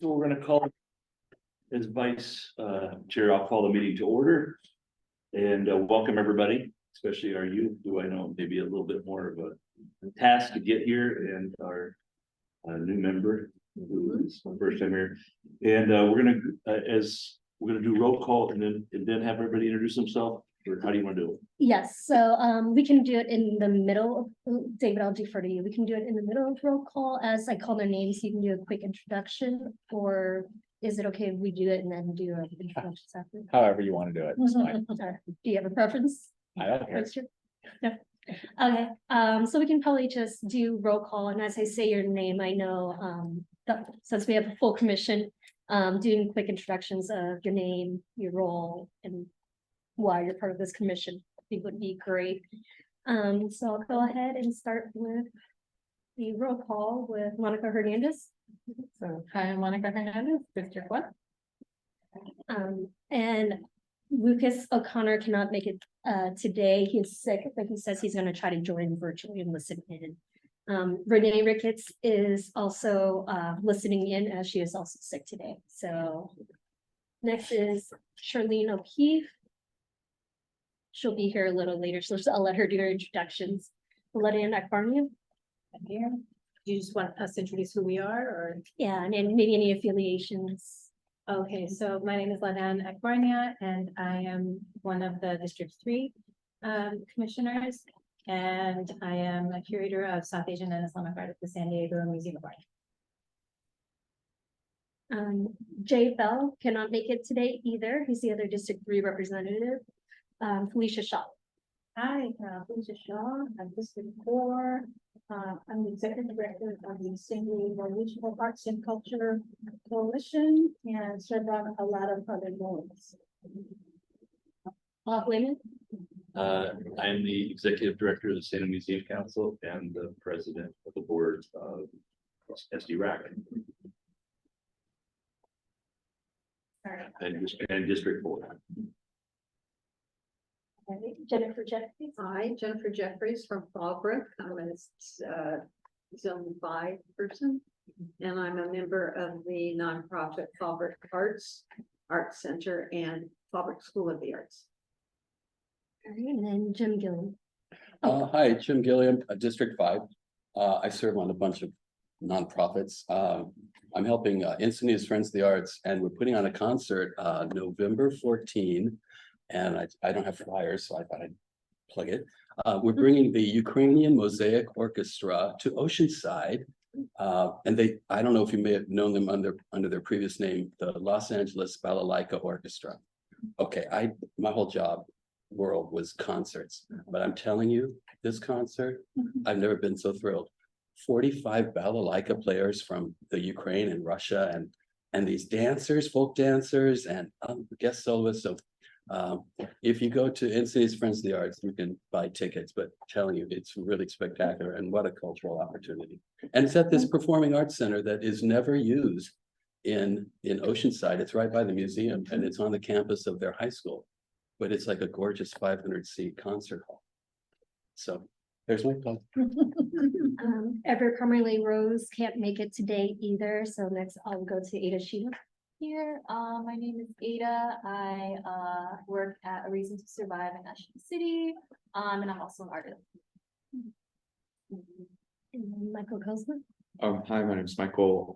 So we're gonna call, as vice chair, I'll call the meeting to order. And welcome everybody, especially our youth, who I know maybe a little bit more of a task to get here, and our new member, who is my first time here. And we're gonna do roll call and then have everybody introduce themselves, or how do you want to do it? Yes, so we can do it in the middle of, David, I'll defer to you. We can do it in the middle of roll call as I call their names. You can do a quick introduction, or is it okay if we do it and then do an introduction after? However you want to do it, it's fine. Do you have a preference? I don't care. No. Okay, so we can probably just do roll call, and as I say your name, I know since we have a full commission, doing quick introductions of your name, your role, and why you're part of this commission, I think would be great. So I'll go ahead and start with the roll call with Monica Hernandez. So, hi, I'm Monica Hernandez, District 1. And Lucas O'Connor cannot make it today. He's sick, but he says he's gonna try to join virtually and listen in. Renee Ricketts is also listening in, as she is also sick today. So next is Charlene O'Keefe. She'll be here a little later, so I'll let her do her introductions. Ledian Akbarnia. I'm here. Do you just want us to introduce who we are, or? Yeah, and then maybe any affiliations. Okay, so my name is Ladan Akbarnia, and I am one of the District 3 commissioners, and I am a curator of South Asian and Islamic art at the San Diego Museum of Art. Jay Bell cannot make it today either. He's the other District 3 representative. Felicia Shaw. Hi, Felicia Shaw, I'm District 4. I'm the executive director of the San Diego Regional Arts and Culture Coalition and serve on a lot of other boards. Bob Lehman. I am the executive director of the Santa Museum Council and the president of the board of SD-RAC. And District 4. Jennifer Jeffries. Hi, Jennifer Jeffries from Fallbrook. I'm a Zone 5 person, and I'm a member of the nonprofit Fallbrook Arts Center and Fallbrook School of the Arts. All right, and then Jim Gilliam. Hi, Jim Gilliam, District 5. I serve on a bunch of nonprofits. I'm helping Encinitas Friends of the Arts, and we're putting on a concert November 14. And I don't have flyers, so I thought I'd plug it. We're bringing the Ukrainian Mosaic Orchestra to Oceanside. And I don't know if you may have known them under their previous name, the Los Angeles Balalaika Orchestra. Okay, my whole job world was concerts, but I'm telling you, this concert, I've never been so thrilled. 45 balalaika players from the Ukraine and Russia, and these dancers, folk dancers, and guest soloists. So if you go to Encinitas Friends of the Arts, you can buy tickets, but I'm telling you, it's really spectacular, and what a cultural opportunity. And it's at this performing arts center that is never used in Oceanside. It's right by the museum, and it's on the campus of their high school, but it's like a gorgeous 500-seat concert hall. So there's my plug. Everett Carmelay Rose can't make it today either, so next I'll go to Ada Sheila. Here, my name is Ada. I work at A Reason to Survive in National City, and I'm also an artist. And then Michael Kozma. Hi, my name is Michael.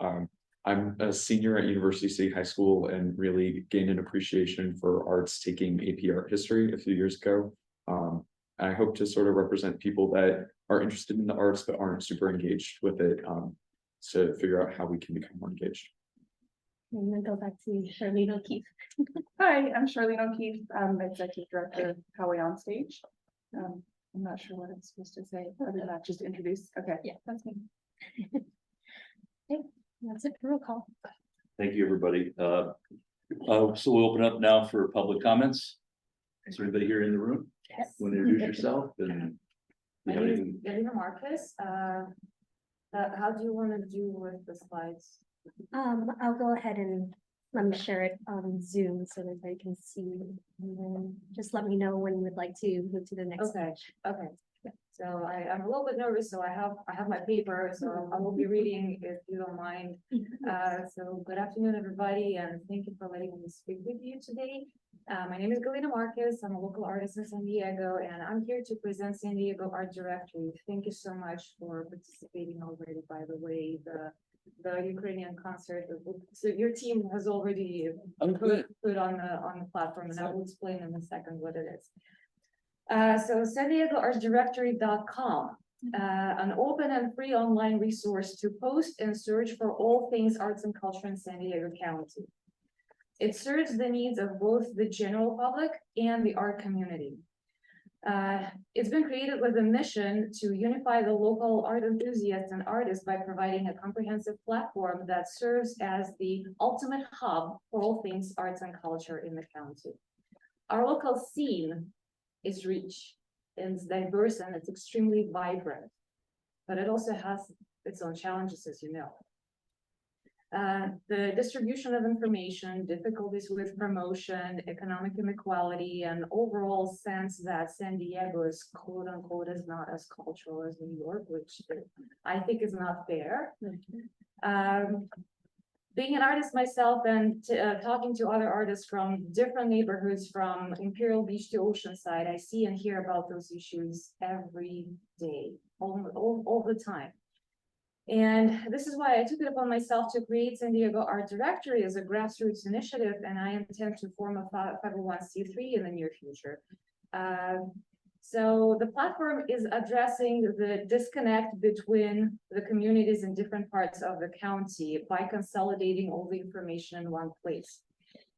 I'm a senior at University City High School and really gained an appreciation for arts taking AP Art History a few years ago. I hope to sort of represent people that are interested in the arts but aren't super engaged with it, to figure out how we can become more engaged. And then go back to Charlene O'Keefe. Hi, I'm Charlene O'Keefe. I'm Executive Director of How-Way On Stage. I'm not sure what I'm supposed to say, other than that, just introduce. Okay, Yeah. that's me. Okay, that's it for roll call. Thank you, everybody. So we'll open up now for public comments. Is there anybody here in the room? Yes. Want to introduce yourself and My name is Elena Marcus. How do you want to do with the slides? I'll go ahead and let me share it on Zoom so that everybody can see. And then just let me know when you would like to move to the next. Okay, okay. So I'm a little bit nervous, so I have my paper, so I will be reading if you don't mind. So good afternoon, everybody, and thank you for letting me speak with you today. My name is Galina Marquez. I'm a local artist in San Diego, and I'm here to present San Diego Art Directory. Thank you so much for participating already, by the way, the Ukrainian concert. So your team has already put on the platform, and I will explain in a second what it is. So San Diego Art Directory.com, an open and free online resource to post and search for all things arts and culture in San Diego County. It serves the needs of both the general public and the art community. It's been created with a mission to unify the local art enthusiasts and artists by providing a comprehensive platform that serves as the ultimate hub for all things arts and culture in the county. Our local scene is rich and it's diverse and it's extremely vibrant, but it also has its own challenges, as you know. The distribution of information, difficulties with promotion, economic inequality, and overall sense that San Diego is quote unquote is not as cultural as New York, which I think is not fair. Being an artist myself and talking to other artists from different neighborhoods from Imperial Beach to Oceanside, I see and hear about those issues every day, all the time. And this is why I took it upon myself to create San Diego Art Directory as a grassroots initiative, and I intend to form a 501c3 in the near future. So the platform is addressing the disconnect between the communities in different parts of the county by consolidating all the information in one place.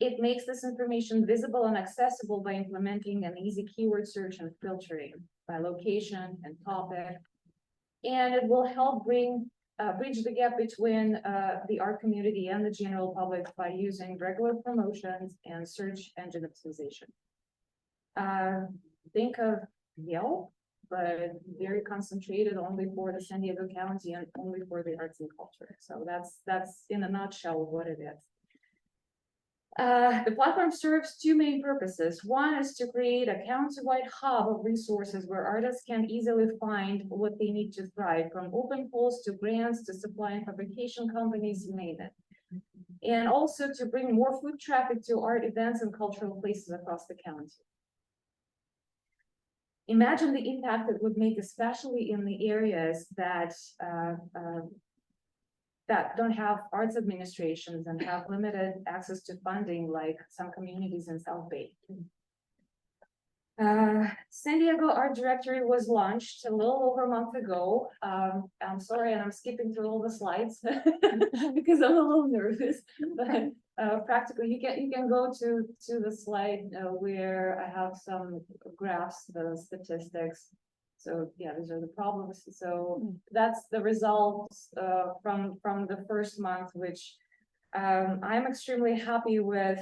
It makes this information visible and accessible by implementing an easy keyword search and filtering by location and topic. And it will help bridge the gap between the art community and the general public by using regular promotions and search engine optimization. Think of Yelp, but very concentrated only for the San Diego County and only for the arts and culture. So that's in a nutshell what it is. The platform serves two main purposes. One is to create a county-wide hub of resources where artists can easily find what they need to thrive, from open polls to grants to supply and fabrication companies, you name it. And also to bring more foot traffic to art events and cultural places across the county. Imagine the impact it would make, especially in the areas that don't have arts administrations and have limited access to funding, like some communities in South Bay. San Diego Art Directory was launched a little over a month ago. I'm sorry, and I'm skipping through all the slides because I'm a little nervous. But practically, you can go to the slide where I have some graphs, the statistics. So yeah, these are the problems. So that's the results from the first month, which I'm extremely happy with.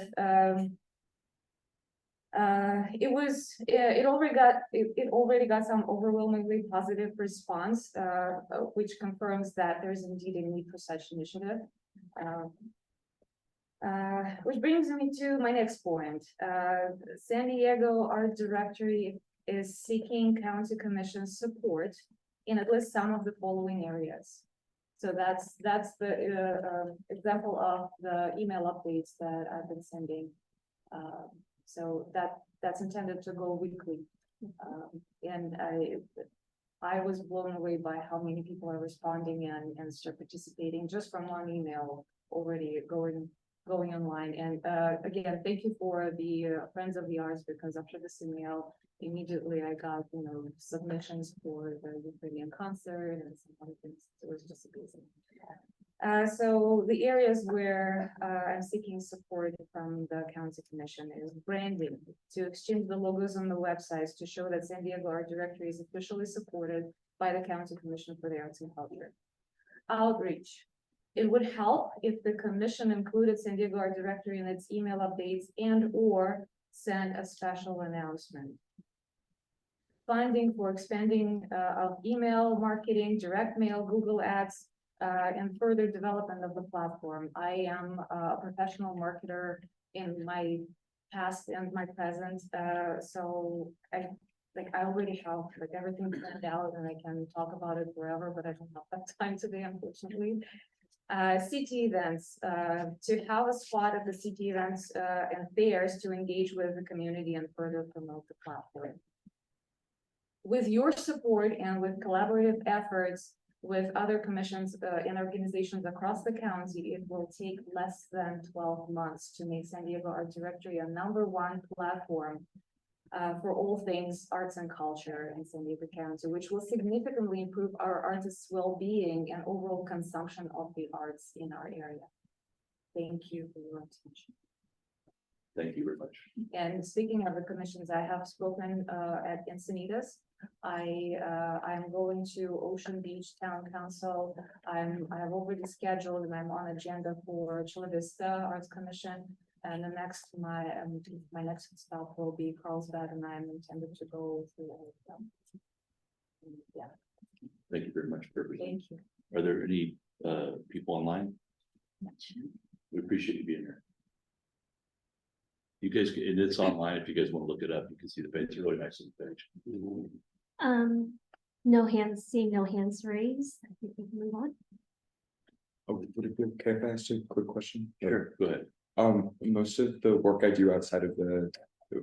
It already got some overwhelmingly positive response, which confirms that there's indeed a need for such initiative. Which brings me to my next point. San Diego Art Directory is seeking county commission support in at least some of the following areas. So that's the example of the email updates that I've been sending. So that's intended to go weekly. And I was blown away by how many people are responding and start participating just from one email already going online. And again, thank you for the Friends of the Arts, because after this email, immediately I got submissions for the Ukrainian concert and some other things. It was just amazing. So the areas where I'm seeking support from the county commission is branding, to exchange the logos on the websites to show that San Diego Art Directory is officially supported by the county commission for the arts and culture. Outreach. It would help if the commission included San Diego Art Directory in its email updates and or sent a special announcement. Funding for expanding of email marketing, direct mail, Google Ads, and further development of the platform. I am a professional marketer in my past and my present, so like I already have like everything planned out and I can talk about it forever, but I don't have that time today, unfortunately. City events, to have a spot at the city events, and fairs to engage with the community and further promote the platform. With your support and with collaborative efforts with other commissions, and organizations across the county, it will take less than 12 months to make San Diego Art Directory a #1 platform for all things arts and culture in San Diego County, which will significantly improve our artists' well-being and overall consumption of the arts in our area. Thank you for your attention. Thank you very much. And speaking of the commissions, I have spoken at Encinitas. I'm going to Ocean Beach Town Council. I've already scheduled and I'm on agenda for Chula Vista Arts Commission. And the next, my next stop will be Carlsbad, and I'm intended to go through all of them. Yeah, Thank you very much for everything. thank you. Are there any people online? We appreciate you being here. You guys, and it's online, if you guys want to look it up, you can see the page, it's a really nice little page. No hands, seeing no hands raised, I think we can move on. Oh, would it be okay if I asked a quick question? Sure, go ahead. Most of the work I do outside of the,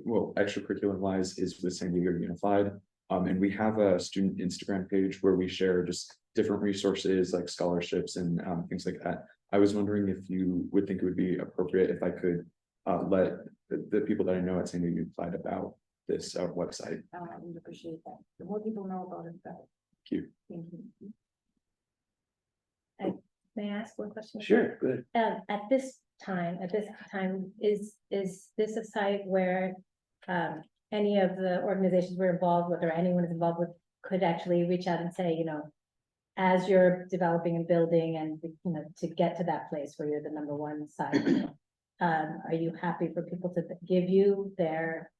well, extracurricular wise is with San Diego Unified. And we have a student Instagram page where we share just different resources like scholarships and things like that. I was wondering if you would think it would be appropriate if I could let the people that I know at San Diego Unified about this website. I would appreciate that. The more people know about it, the better. Thank you. Thank you. May I ask one question? Sure, go ahead. At this time, is this a site where any of the organizations we're involved with or anyone is involved with could actually reach out and say, you know, as you're developing and building and, you know, to get to that place where you're the #1 site, you know, are you happy for people to give you their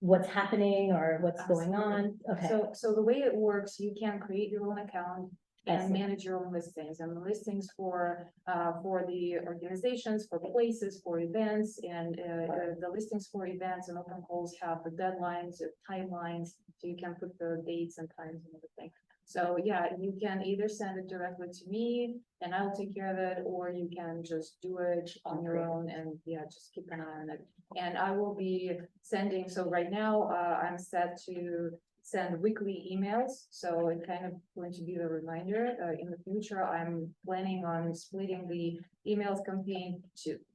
what's happening or what's going on? Okay. So the way it works, you can create your own account and manage your own listings, and the listings for the organizations, for places, for events, and the listings for events and open calls have the deadlines, timelines, so you can put the dates and times and everything. So yeah, you can either send it directly to me and I'll take care of it, or you can just do it on your own and yeah, just keep an eye on it. And I will be sending, so right now, I'm set to send weekly emails, so it kind of going to be the reminder. In the future, I'm planning on splitting the emails campaign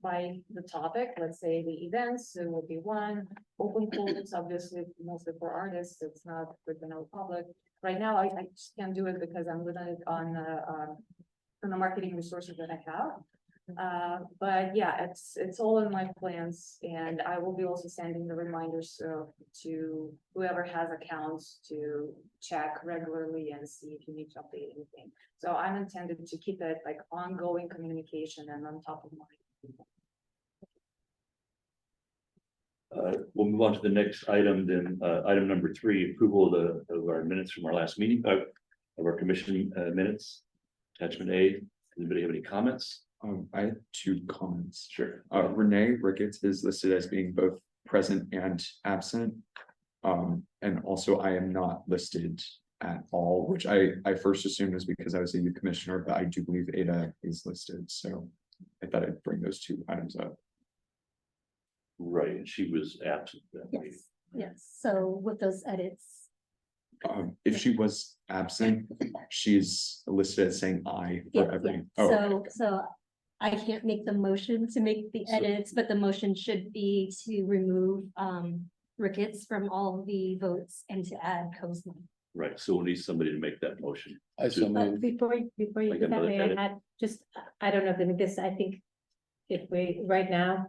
by the topic. Let's say the events, it will be one. Open calls, obviously, mostly for artists, it's not for the general public. Right now, I just can't do it because I'm limited on the marketing resources that I have. But yeah, it's all in my plans, and I will be also sending the reminders to whoever has accounts to check regularly and see if you need to update anything. So I'm intended to keep it like ongoing communication and on top of mind. We'll move on to the next item, then, item number 3, approval of our minutes from our last meeting, of our commission minutes. Attachment A, anybody have any comments? I have 2 comments. Sure. Renee Ricketts is listed as being both present and absent. And also I am not listed at all, which I first assumed was because I was a youth commissioner, but I do believe Ada is listed, so I thought I'd bring those 2 items up. Right, and she was absent that meeting. Yes, so with those edits, If she was absent, she's listed as saying I yeah, for every. yeah, Oh, so I can't make the motion to make the So- edits, but the motion should be to remove Ricketts from all the votes and to add Kozma. Right, so we'll need somebody to make that motion. I so But moved. before you Like do that, another may I edit? add, just, I don't know, this, I think. If we, right now,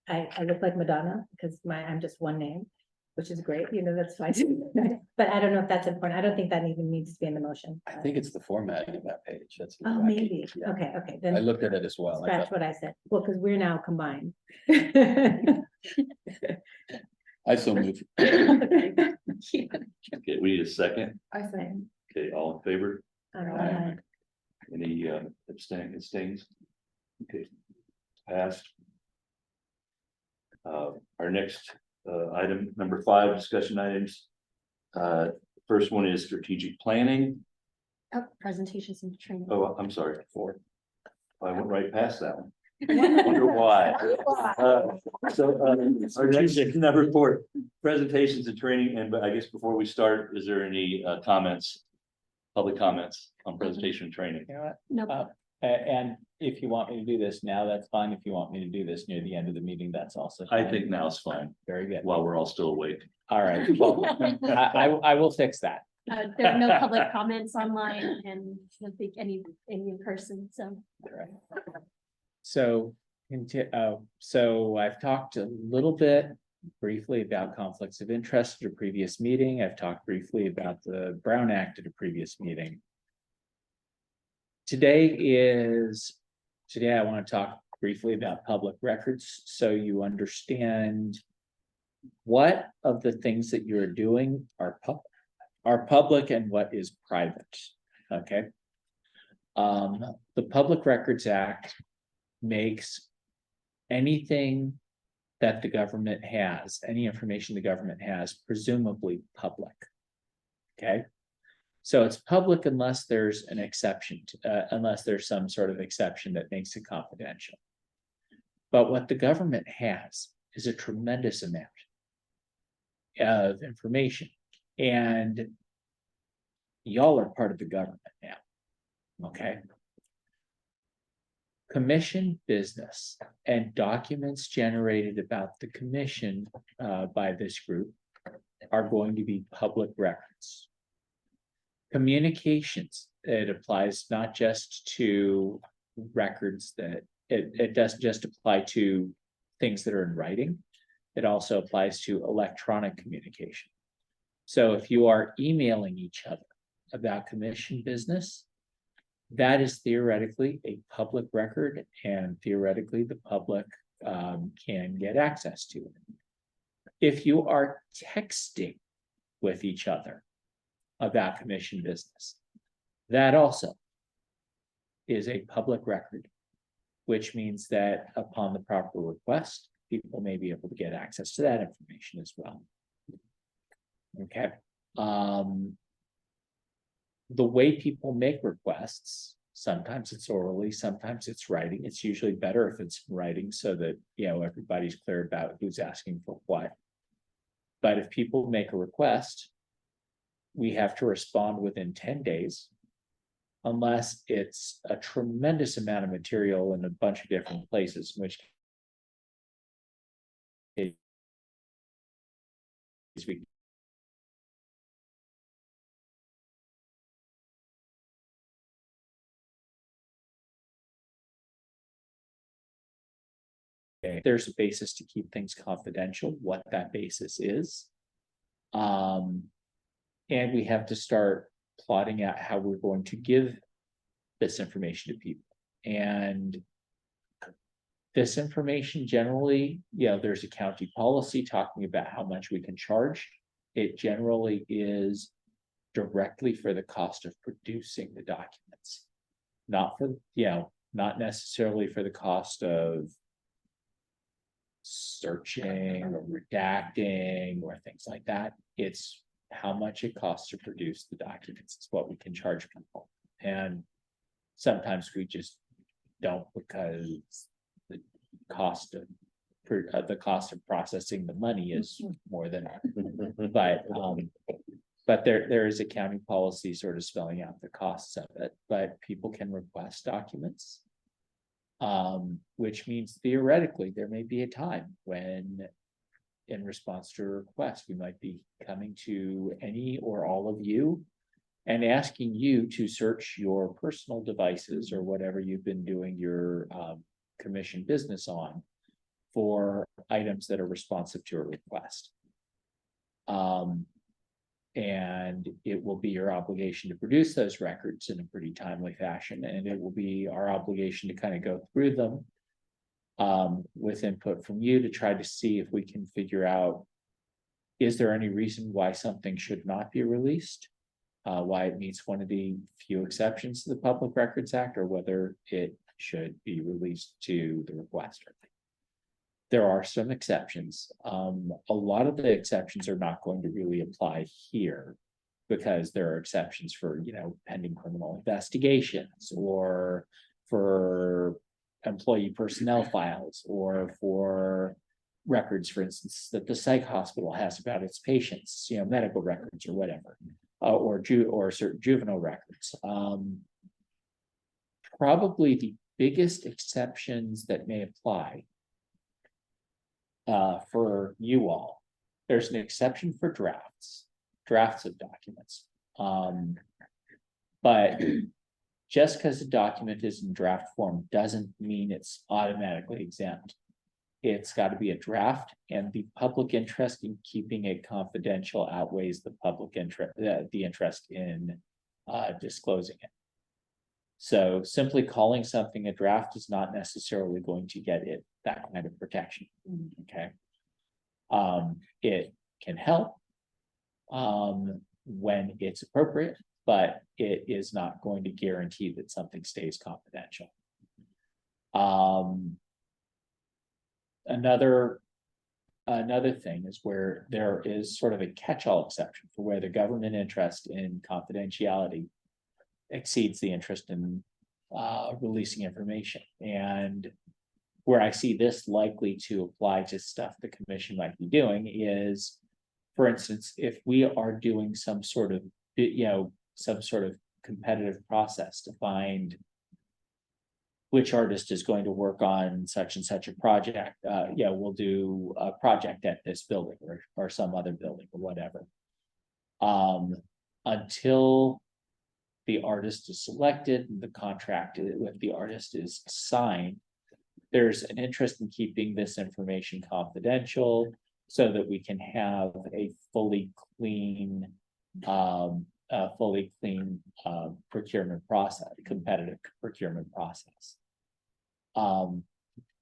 I look like Madonna, because I'm just one name, which is great, you know, that's fine. But I don't know if that's important, I don't think that even needs to be in the motion. I think it's the formatting of that page. That's. Oh, wacky. maybe, Yeah. okay, I then looked at it as well. I scratch thought- what I said, well, because we're now combined. I so moved. Okay, we need a second. I say. Okay, all in favor? Alright. Any abstains? Okay, passed. Our next item, number 5, discussion items. First one is strategic planning. Oh, presentations and training. Oh, I'm sorry, four. I went right past that one. Wonder why. Our next number four, presentations and training, and but I guess before we start, is there any comments? Public comments on presentation and training? You know what? No, And if you want me to do this now, that's fine. If you want me to do this near the end of the meeting, that's also. I fine. think now is fine, Very good. while we're all still awake. All right. Well, I will fix that. there are no public comments online and I don't think any in person, so. All right. So, so I've talked a little bit briefly about conflicts of interest at a previous meeting. I've talked briefly about the Brown Act at a previous meeting. Today I want to talk briefly about public records, so you understand what of the things that you're doing are public and what is private, okay? The Public Records Act makes anything that the government has, any information the government has, presumably public. Okay, so it's public unless there's an exception, unless there's some sort of exception that makes it confidential. But what the government has is a tremendous amount of information, and y'all are part of the government now, okay? Commission business and documents generated about the commission by this group are going to be public records. Communications, it applies not just to records that it doesn't just apply to things that are in writing. It also applies to electronic communication. So if you are emailing each other about commission business, that is theoretically a public record, and theoretically the public can get access to it. If you are texting with each other about commission business, that also is a public record, which means that upon the proper request, people may be able to get access to that information as well. Okay. The way people make requests, sometimes it's orally, sometimes it's writing. It's usually better if it's writing so that, you know, everybody's clear about who's asking for what. But if people make a request, we have to respond within 10 days, unless it's a tremendous amount of material in a bunch of different places, in which case we there's a basis to keep things confidential, what that basis is. And we have to start plotting out how we're going to give this information to people. And this information generally, you know, there's a county policy talking about how much we can charge. It generally is directly for the cost of producing the documents, not for, you know, not necessarily for the cost of searching or redacting or things like that. It's how much it costs to produce the documents. It's what we can charge people. And sometimes we just don't, because the cost of processing the money is more than but there is a county policy sort of spelling out the costs of it, but people can request documents. Which means theoretically, there may be a time when, in response to a request, we might be coming to any or all of you and asking you to search your personal devices or whatever you've been doing your commission business on for items that are responsive to a request. And it will be your obligation to produce those records in a pretty timely fashion, and it will be our obligation to kind of go through them with input from you to try to see if we can figure out, is there any reason why something should not be released? Why it meets one of the few exceptions to the Public Records Act, or whether it should be released to the requester. there are some exceptions. A lot of the exceptions are not going to really apply here. Because there are exceptions for, pending criminal investigations or for employee personnel files or for records, for instance, that the psych hospital has about its patients, medical records or whatever, or certain juvenile records. Probably the biggest exceptions that may apply for you all, there's an exception for drafts of documents. But just because a document is in draft form doesn't mean it's automatically exempt. It's got to be a draft, and the public interest in keeping it confidential outweighs the public interest, the interest in disclosing it. So simply calling something a draft is not necessarily going to get it that kind of protection. Okay. It can help when it's appropriate, but it is not going to guarantee that something stays confidential. Another thing is where there is sort of a catch-all exception for where the government interest in confidentiality exceeds the interest in releasing information. And where I see this likely to apply to stuff the commission might be doing is, for instance, if we are doing some sort of competitive process to find which artist is going to work on such and such a project, we'll do a project at this building or some other building or whatever. Until the artist is selected, the contract with the artist is signed, there's an interest in keeping this information confidential so that we can have a fully clean procurement process, competitive procurement process.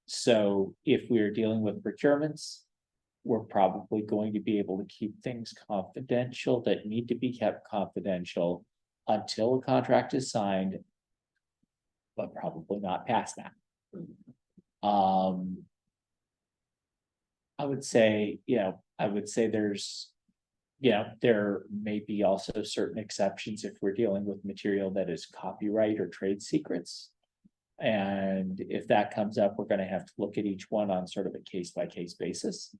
So if we're dealing with procurements, we're probably going to be able to keep things confidential that need to be kept confidential until a contract is signed, but probably not past that. I would say there's, there may be also certain exceptions if we're dealing with material that is copyright or trade secrets. And if that comes up, we're going to have to look at each one on sort of a case-by-case basis.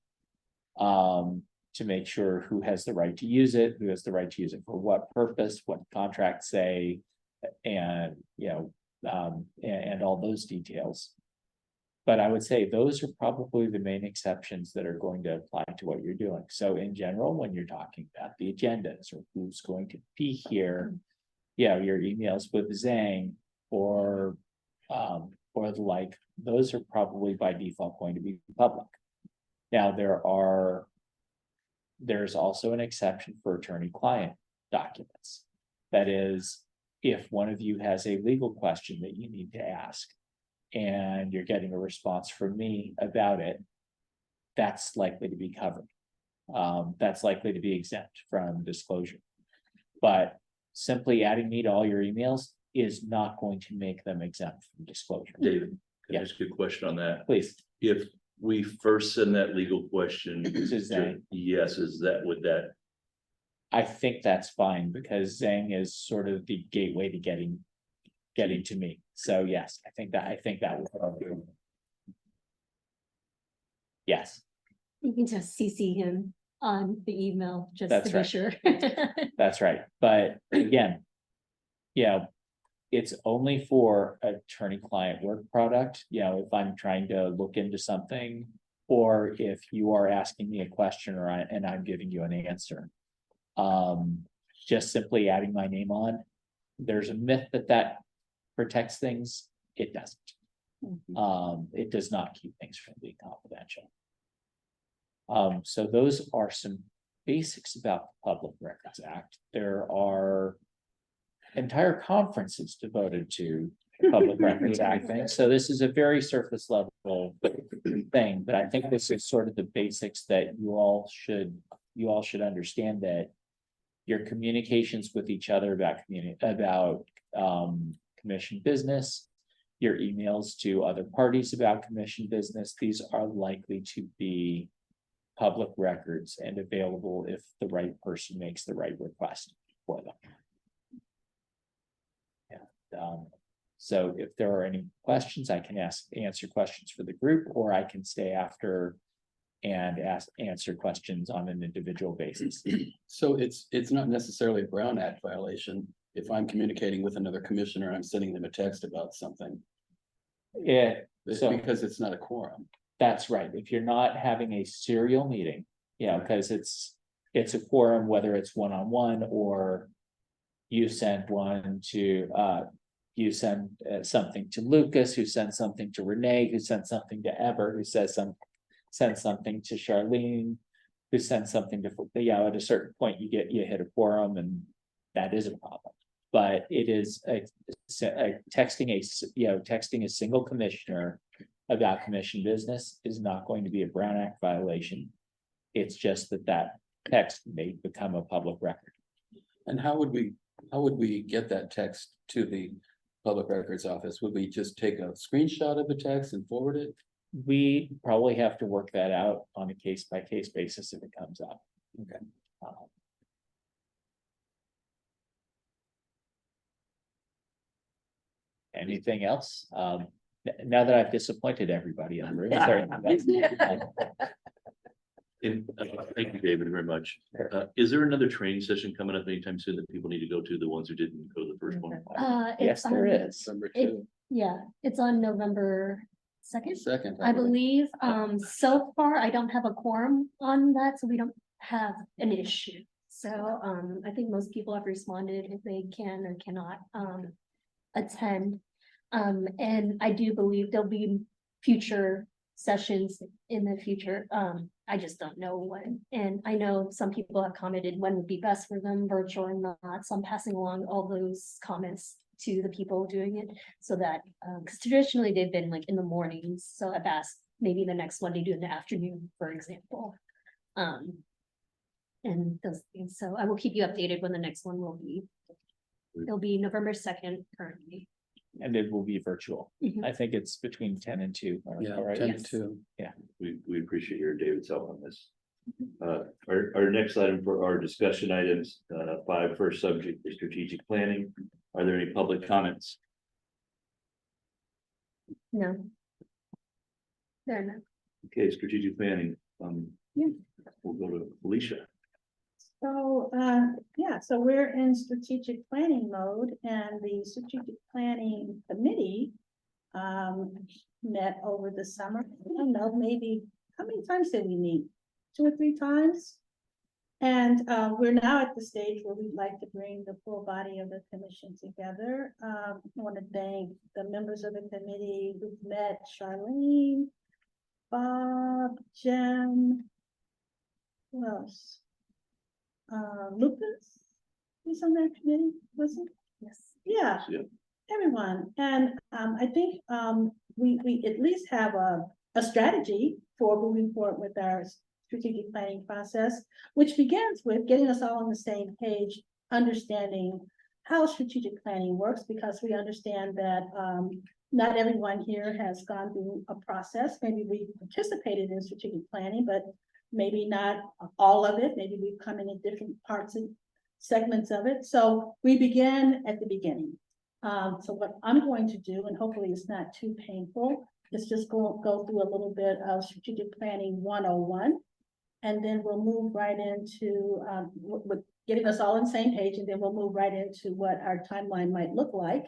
To make sure who has the right to use it, who has the right to use it for what purpose, what contracts say, and and all those details. But I would say those are probably the main exceptions that are going to apply to what you're doing. So in general, when you're talking about the agendas or who's going to be here, your emails with Zhang or the like, those are probably by default going to be public. Now there's also an exception for attorney-client documents. That is, if one of you has a legal question that you need to ask, and you're getting a response from me about it, that's likely to be covered. That's likely to be exempt from disclosure. But simply adding me to all your emails is not going to make them exempt from disclosure. David, can I ask you a question on that? Please. If we first send that legal question, Zhang. yes, would that? I think that's fine because Zhang is sort of the gateway to getting to me. So yes, I think that will. Yes, You can just CC him on the email, just That's to be right. sure. that's right. But again, it's only for attorney-client work product. If I'm trying to look into something, or if you are asking me a question and I'm giving you an answer. Just simply adding my name on, there's a myth that protects things. It doesn't. It does not keep things from being confidential. So those are some basics about the Public Records Act. There are entire conferences devoted to the Public Records Act thing. So this is a very surface level thing, but I think this is sort of the basics that you all should understand, that your communications with each other about commission business, your emails to other parties about commission business. These are likely to be public records and available if the right person makes the right request for them. And, so if there are any questions, I can answer questions for the group, or I can stay after and answer questions on an individual basis. So it's not necessarily a Brown Act violation if I'm communicating with another commissioner and I'm sending them a text about something. Yeah, It's So- because it's not a quorum. that's right. If you're not having a serial meeting, because it's a quorum, whether it's one-on-one or you send one to, you send something to Lucas, who sends something to Renee, who sends something to Ever, who sends something to Charlene, who sends something to, at a certain point, you hit a quorum, and that is a problem. But it is texting a single commissioner about commission business is not going to be a Brown Act violation. It's just that text may become a public record. And how would we get that text to the public records office? Would we just take a screenshot of the text and forward it? We probably have to work that out on a case by case basis if it comes up. Okay. Anything else? Now that I've disappointed everybody in the room. Sorry. Thank you, David, very much. Is there another training session coming up anytime soon that people need to go to, the ones who didn't go to the first one? Yes, there is. Number It- two, Yeah, it's on November 2nd, second. I believe. So far, I don't have a quorum on that, so we don't have an issue. So, I think most people have responded if they can or cannot, attend. And I do believe there'll be future sessions in the future. I just don't know when. And I know some people have commented when would be best for them, virtual or not. So I'm passing along all those comments to the people doing it so that, because traditionally they've been like in the mornings. So I've asked maybe the next one to do in the afternoon, for example. And those things. So I will keep you updated when the next one will be. It'll be November 2nd currently. And it will be virtual. Mhm. I think it's between 10 and 2. Yeah, All right. 10 to Yes. 2. We appreciate your David's help on this. Our next item for our discussion items, 5, first subject is strategic planning. Are there any public comments? No. There, no. Okay, strategic planning, Yeah. we'll go to Felicia. So, so we're in strategic planning mode and the strategic planning committee met over the summer. I don't know, maybe, how many times did we meet? 2 or 3 times? And we're now at the stage where we'd like to bring the full body of the commission together. I want to thank the members of the committee who've met: Charlene, Bob, Jen, who else? Lucas, he's on that committee, was it? Yes. Yeah, Yeah. everyone. And I think we at least have a strategy for moving forward with our strategic planning process, which begins with getting us all on the same page, understanding how strategic planning works, because we understand that not everyone here has gone through a process. Maybe we participated in strategic planning, but maybe not all of it. Maybe we've come in at different parts and segments of it. So we begin at the beginning. So what I'm going to do, and hopefully it's not too painful, is just go through a little bit of strategic planning 101. And then we'll move right into with getting us all on the same page, and then we'll move right into what our timeline might look like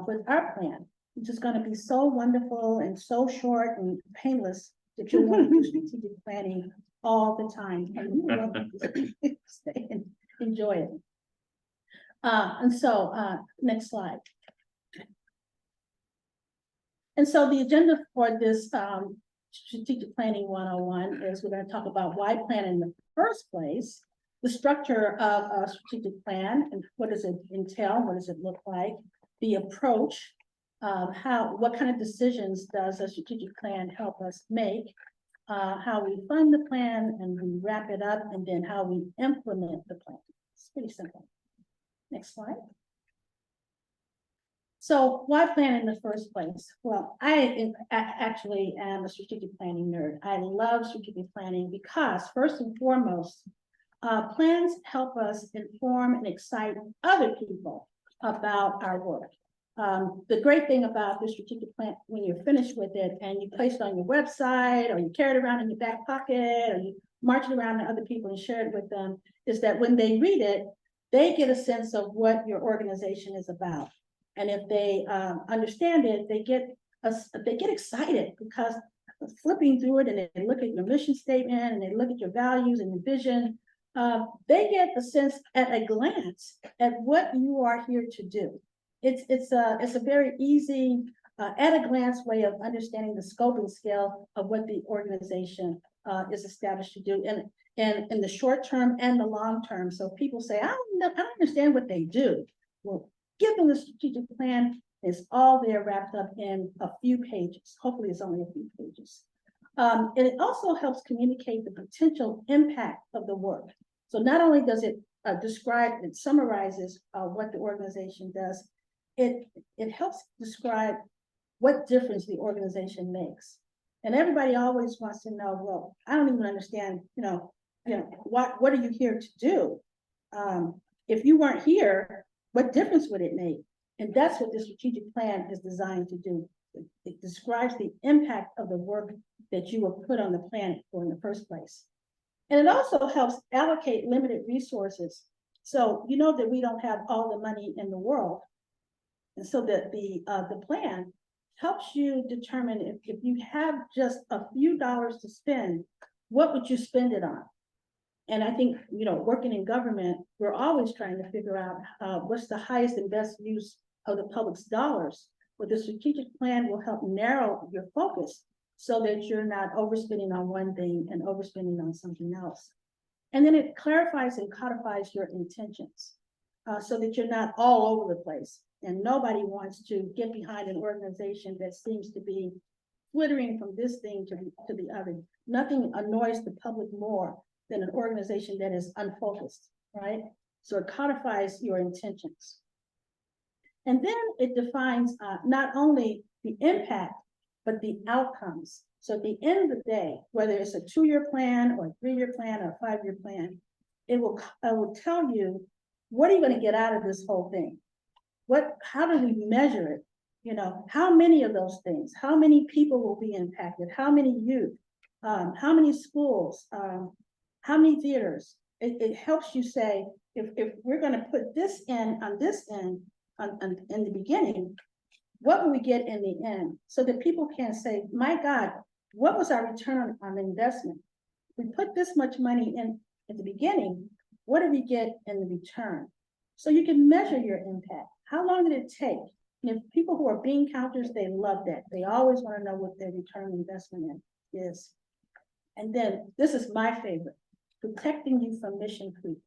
with our plan, which is going to be so wonderful and so short and painless that you want to do strategic planning all the time. And you want to stay and enjoy it. And so next slide. And so the agenda for this strategic planning 101 is we're going to talk about why plan in the first place, the structure of a strategic plan, and what does it entail, what does it look like, the approach, what kind of decisions does a strategic plan help us make, how we fund the plan and we wrap it up, and then how we implement the plan. It's pretty simple. Next slide. So why plan in the first place? Well, actually am a strategic planning nerd. I love strategic planning because first and foremost, plans help us inform and excite other people about our work. The great thing about the strategic plan, when you're finished with it and you place it on your website, or you carry it around in your back pocket, or you march it around to other people and share it with them, is that when they read it, they get a sense of what your organization is about. And if they understand it, they get excited, because flipping through it and they look at your mission statement and they look at your values and your vision, they get a sense at a glance at what you are here to do. It's a very easy, at a glance way of understanding the scope and scale of what the organization is established to do, and in the short term and the long term. So people say, I don't understand what they do. Well, give them the strategic plan. It's all there wrapped up in a few pages. Hopefully it's only a few pages. And it also helps communicate the potential impact of the work. So not only does it describe and summarizes what the organization does, it helps describe what difference the organization makes. And everybody always wants to know, well, I don't even understand, what are you here to do? If you weren't here, what difference would it make? And that's what the strategic plan is designed to do. It describes the impact of the work that you were put on the planet for in the first place. And it also helps allocate limited resources. So you know that we don't have all the money in the world. And so that the plan helps you determine if you have just a few dollars to spend, what would you spend it on? And I think, working in government, we're always trying to figure out what's the highest and best use of the public's dollars. But the strategic plan will help narrow your focus so that you're not overspending on one thing and overspending on something else. And then it clarifies and codifies your intentions so that you're not all over the place. And nobody wants to get behind an organization that seems to be flittering from this thing to the other. Nothing annoys the public more than an organization that is unfocused, right? So it codifies your intentions. And then it defines not only the impact, but the outcomes. So at the end of the day, whether it's a 2-year plan or a 3-year plan or a 5-year plan, it will tell you, what are you going to get out of this whole thing? How do we measure it? How many of those things, how many people will be impacted? How many youth, how many schools, how many theaters? It helps you say, if we're going to put this in on this end, in the beginning, what will we get in the end? So that people can say, my God, what was our return on investment? We put this much money in at the beginning, what did we get in the return? So you can measure your impact. How long did it take? And if people who are bean counters, they love that. They always want to know what their return on investment is. And then this is my favorite, protecting you from mission creep.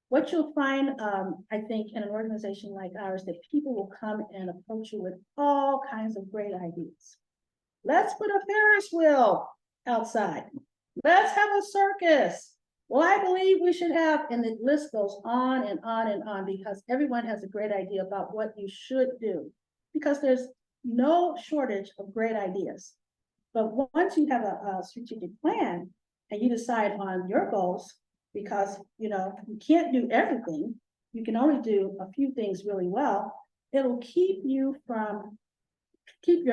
What you'll find, I think, in an organization like ours, that people will come and approach you with all kinds of great ideas. Let's put a Ferris wheel outside. Let's have a circus. Well, I believe we should have, and the list goes on and on and on, because everyone has a great idea about what you should do, because there's no shortage of great ideas. But once you have a strategic plan and you decide on your goals, because you can't do everything, you can only do a few things really well, it'll keep your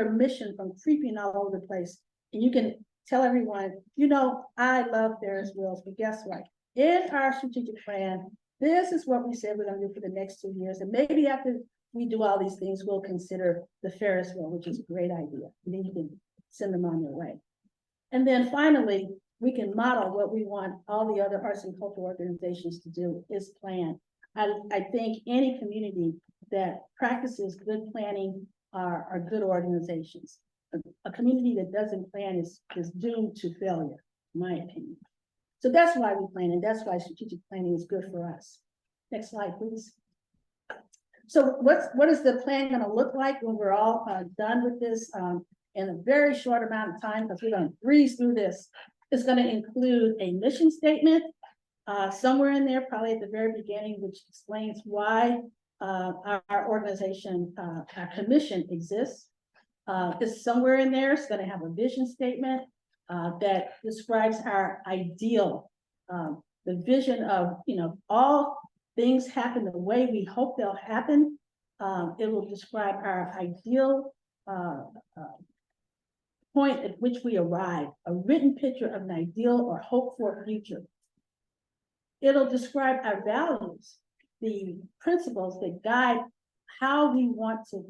mission from creeping all over the place. And you can tell everyone, I love Ferris wheels, but guess what? In our strategic plan, this is what we said we're going to do for the next 2 years. And maybe after we do all these things, we'll consider the Ferris wheel, which is a great idea. And then you can send them on their way. And then finally, we can model what we want all the other arts and cultural organizations to do, is plan. I think any community that practices good planning are good organizations. A community that doesn't plan is doomed to failure, in my opinion. So that's why we plan, and that's why strategic planning is good for us. Next slide, please. So what is the plan going to look like when we're all done with this in a very short amount of time, because we're going to breeze through this? It's going to include a mission statement somewhere in there, probably at the very beginning, which explains why our organization, our commission exists. It's somewhere in there, it's gonna have a vision statement, that describes our ideal, the vision of, all things happen the way we hope they'll happen. It will describe our ideal, point at which we arrive, a written picture of an ideal or hope for future. It'll describe our values, the principles that guide how we want to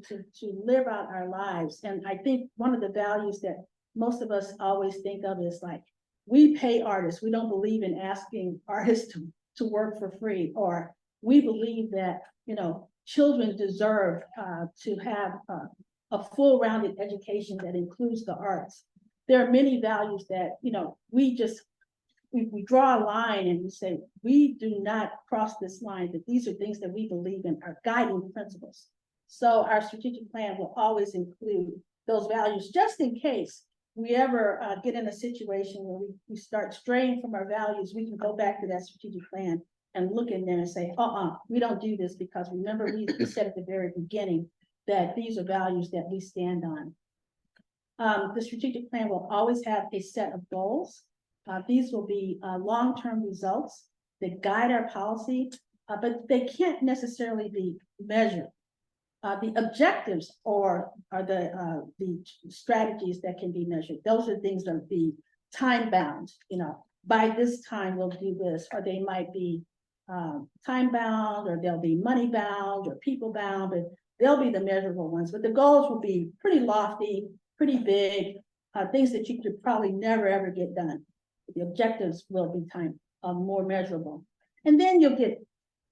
live out our lives. And I think one of the values that most of us always think of is like, we pay artists. We don't believe in asking artists to work for free, or we believe that, children deserve to have a full-rounded education that includes the arts. There are many values that, we draw a line and we say, we do not cross this line, that these are things that we believe in, are guiding principles. So our strategic plan will always include those values, just in case we ever get in a situation where we start straying from our values. We can go back to that strategic plan and look in there and say, we don't do this, because remember, we said at the very beginning that these are values that we stand on. The strategic plan will always have a set of goals. These will be long-term results that guide our policy, but they can't necessarily be measured. The objectives are the strategies that can be measured. Those are things that will be time bound. By this time we'll do this, or they might be time bound, or they'll be money bound, or people bound, but they'll be the measurable ones. But the goals will be pretty lofty, pretty big, things that you could probably never ever get done. The objectives will be more measurable. And then you're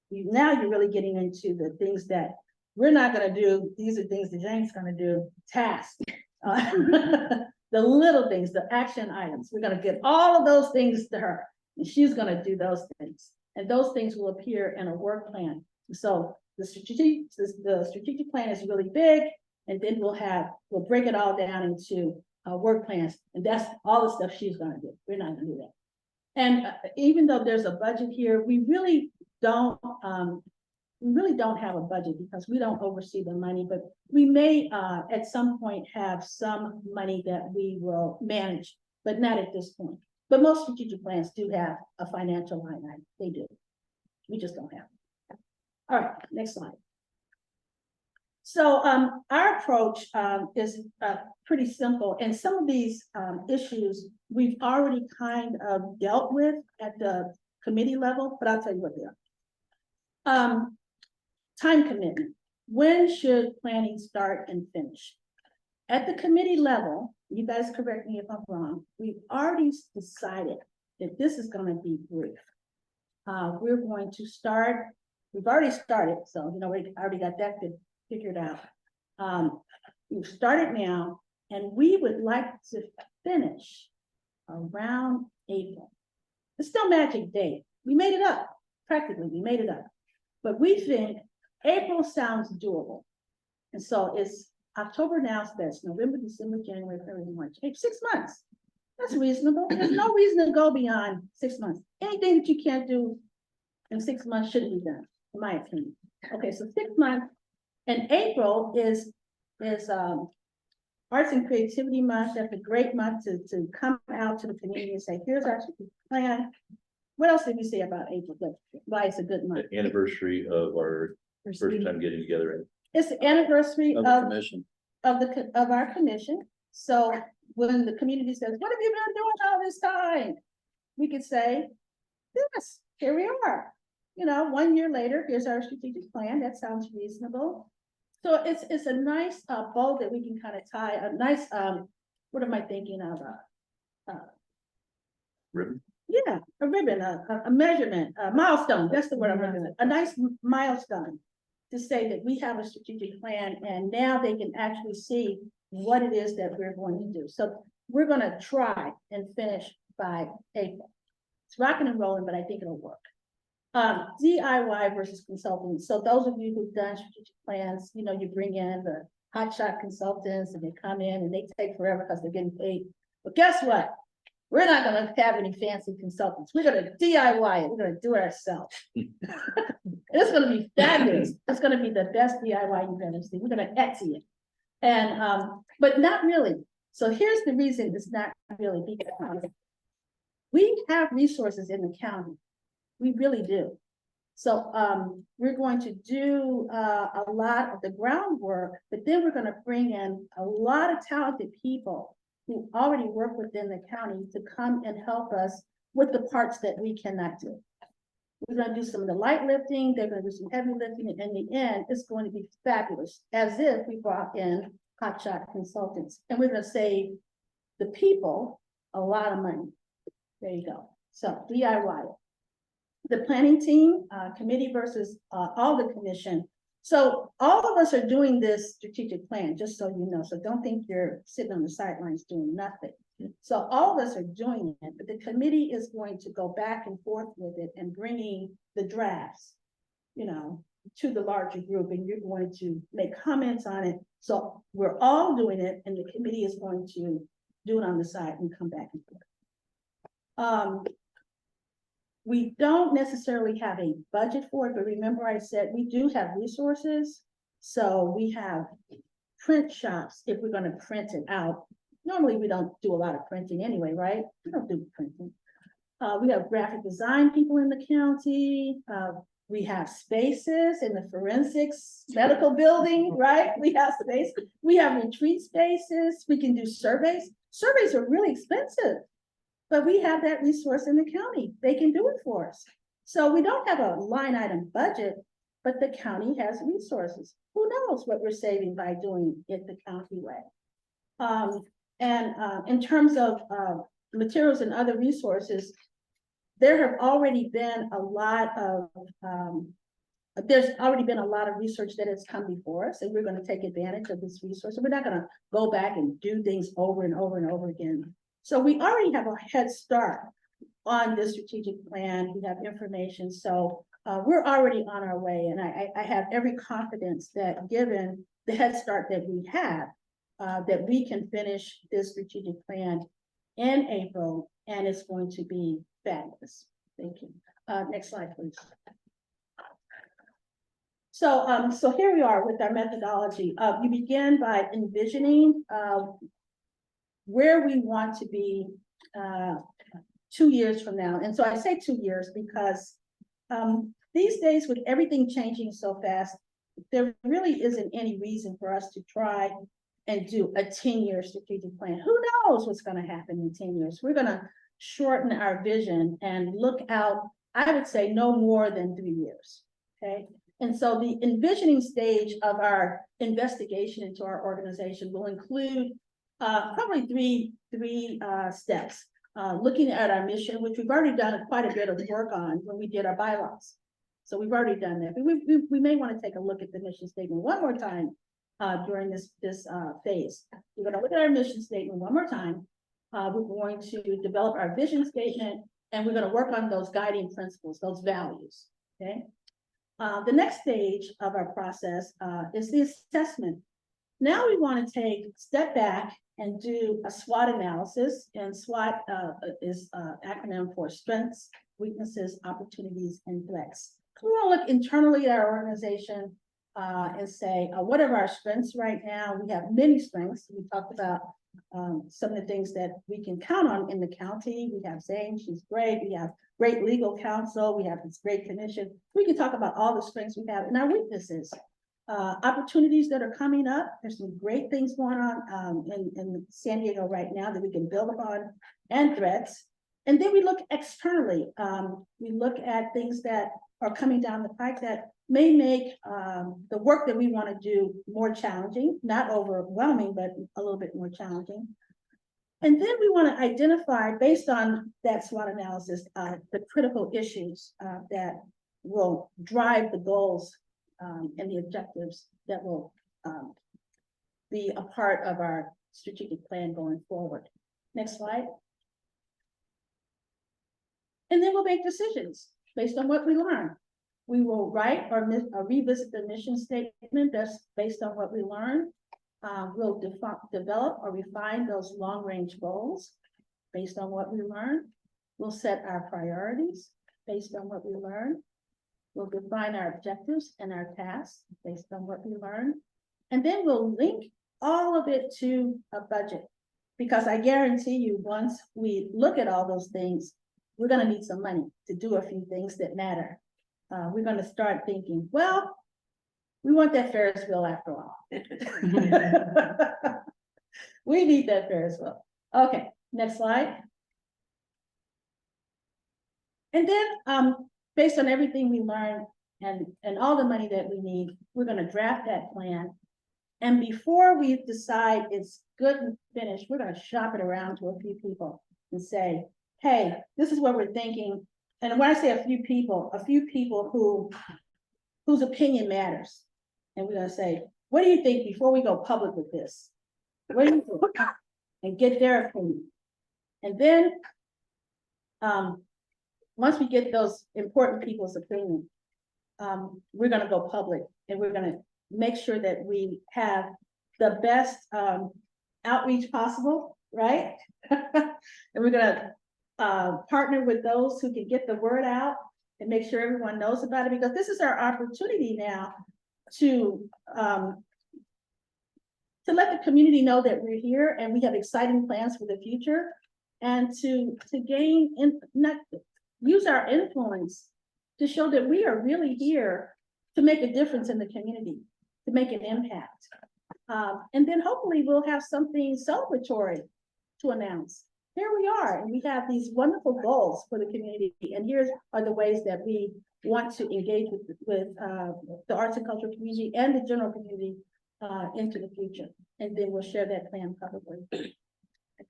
really getting into the things that we're not gonna do. These are things that Jane's gonna do, tasks. The little things, the action items. We're gonna get all of those things to her, and she's gonna do those things. And those things will appear in a work plan. So the strategic plan is really big, and then we'll break it all down into work plans, and that's all the stuff she's gonna do. We're not gonna do that. And even though there's a budget here, we really don't have a budget, because we don't oversee the money, but we may at some point have some money that we will manage, but not at this point. But most strategic plans do have a financial line item. They do. We just don't have it. All right, next slide. So our approach is pretty simple, and some of these issues we've already kind of dealt with at the committee level, but I'll tell you what they are. Time commitment. When should planning start and finish? At the committee level, you guys correct me if I'm wrong, we've already decided that this is going to be brief. We're going to start, we've already started, so we already got that figured out. We've started now, and we would like to finish around April. It's no magic date. We made it up, practically, we made it up. But we think April sounds doable. And so it's October now, so that's November, December, January, February, March, 6 months. That's reasonable. There's no reason to go beyond 6 months. Anything that you can't do in 6 months shouldn't be done, in my opinion. Okay, so 6 months. And April is Arts and Creativity Month. That's a great month to come out to the community and say, here's our plan. What else did we say about April? Why it's a good month? The anniversary of our first time getting together. It's the anniversary Of the commission. of our commission. So when the community says, what have you been doing all this time? We could say, yes, here we are. 1 year later, here's our strategic plan. That sounds reasonable. So it's a nice bow that we can kind of tie, a nice, what am I thinking of? Ribbon. Yeah, a ribbon, a measurement, a milestone. That's the word I'm looking at. A nice milestone to say that we have a strategic plan, and now they can actually see what it is that we're going to do. So we're going to try and finish by April. It's rocking and rolling, but I think it'll work. DIY versus consulting. So those of you who've done strategic plans, you bring in the hotshot consultants, and they come in and they take forever because they're getting paid. But guess what? we're not gonna have any fancy consultants. We're gonna DIY it. We're gonna do it ourselves. It's gonna be fabulous. It's gonna be the best DIY you've ever seen. We're gonna Etsy it. And, but not really. So here's the reason it's not really, because we have resources in the county. We really do. So, we're going to do, a lot of the groundwork, but then we're gonna bring in a lot of talented people who already work within the county to come and help us with the parts that we cannot do. We're gonna do some of the light lifting, they're gonna do some heavy lifting, and in the end, it's going to be fabulous, as if we brought in hotshot consultants, and we're gonna save the people a lot of money. There you go. So DIY it. The planning team, committee versus, all the commission. So all of us are doing this strategic plan, just so you know. So don't think you're sitting on the sidelines doing nothing. So all of us are doing it, but the committee is going to go back and forth with it and bringing the drafts, you know, to the larger group, and you're going to make comments on it. So we're all doing it, and the committee is going to do it on the side and come back and forth. We don't necessarily have a budget for it, but remember I said we do have resources. So we have print shops if we're gonna print it out. Normally, we don't do a lot of printing anyway, right? We don't do printing. We have graphic design people in the county. We have spaces in the forensics medical building, right? We have space. We have retreat spaces. We can do surveys. Surveys are really expensive, but we have that resource in the county. They can do it for us. So we don't have a line item budget, but the county has resources. Who knows what we're saving by doing it the county way? In terms of materials and other resources, there have already been a lot of, there's already been a lot of research that has come before us, and we're going to take advantage of this resource. We're not going to go back and do things over and over and over again. So we already have a head start on this strategic plan. We have information. So we're already on our way. And I have every confidence that given the head start that we have, that we can finish this strategic plan in April, and it's going to be fabulous. Thank you. Next slide, please. So here we are with our methodology. You begin by envisioning where we want to be 2 years from now. And so I say 2 years because these days, with everything changing so fast, there really isn't any reason for us to try and do a 10-year strategic plan. Who knows what's going to happen in 10 years? We're going to shorten our vision and look out, I would say, no more than 3 years. Okay. And so the envisioning stage of our investigation into our organization will include probably three steps. Looking at our mission, which we've already done quite a bit of work on when we did our bylaws. So we've already done that. But we may want to take a look at the mission statement one more time during this phase. We're going to look at our mission statement one more time. We're going to develop our vision statement, and we're going to work on those guiding principles, those values. Okay. The next stage of our process is the assessment. Now we want to take a step back and do a SWOT analysis, and SWOT is an acronym for strengths, weaknesses, opportunities, and threats. We want to look internally at our organization and say, what are our strengths right now? We have many strengths. We talked about some of the things that we can count on in the county. We have Zane, she's great. We have great legal counsel. We have this great commission. We can talk about all the strengths we have and our weaknesses. Opportunities that are coming up. There's some great things going on in San Diego right now that we can build upon, and threats. And then we look externally. We look at things that are coming down the pike that may make the work that we want to do more challenging, not overwhelming, but a little bit more challenging. And then we want to identify, based on that SWOT analysis, the critical issues that will drive the goals and the objectives that will be a part of our strategic plan going forward. Next slide. And then we'll make decisions based on what we learn. We will write or revisit the mission statement that's based on what we learn. We'll develop or refine those long-range goals. based on what we learn. We'll set our priorities based on what we learn. We'll define our objectives and our tasks based on what we learn. And then we'll link all of it to a budget. Because I guarantee you, once we look at all those things, we're gonna need some money to do a few things that matter. We're gonna start thinking, well, we want that Ferris wheel after all. We need that Ferris wheel. Okay, next slide. And then, based on everything we learned and all the money that we need, we're gonna draft that plan. And before we decide it's good and finished, we're gonna shop it around to a few people and say, hey, this is what we're thinking. And when I say a few people whose opinion matters. And we're gonna say, what do you think before we go public with this? What do you think? And get their opinion. And then, once we get those important people's opinion, we're gonna go public and we're gonna make sure that we have the best outreach possible, right? And we're gonna partner with those who can get the word out and make sure everyone knows about it, because this is our opportunity now to let the community know that we're here and we have exciting plans for the future, and to gain use our influence to show that we are really here to make a difference in the community, to make an impact. And then hopefully we'll have something celebratory to announce. Here we are, and we have these wonderful goals for the community. And here are the ways that we want to engage with the arts and culture community and the general community into the future. And then we'll share that plan publicly.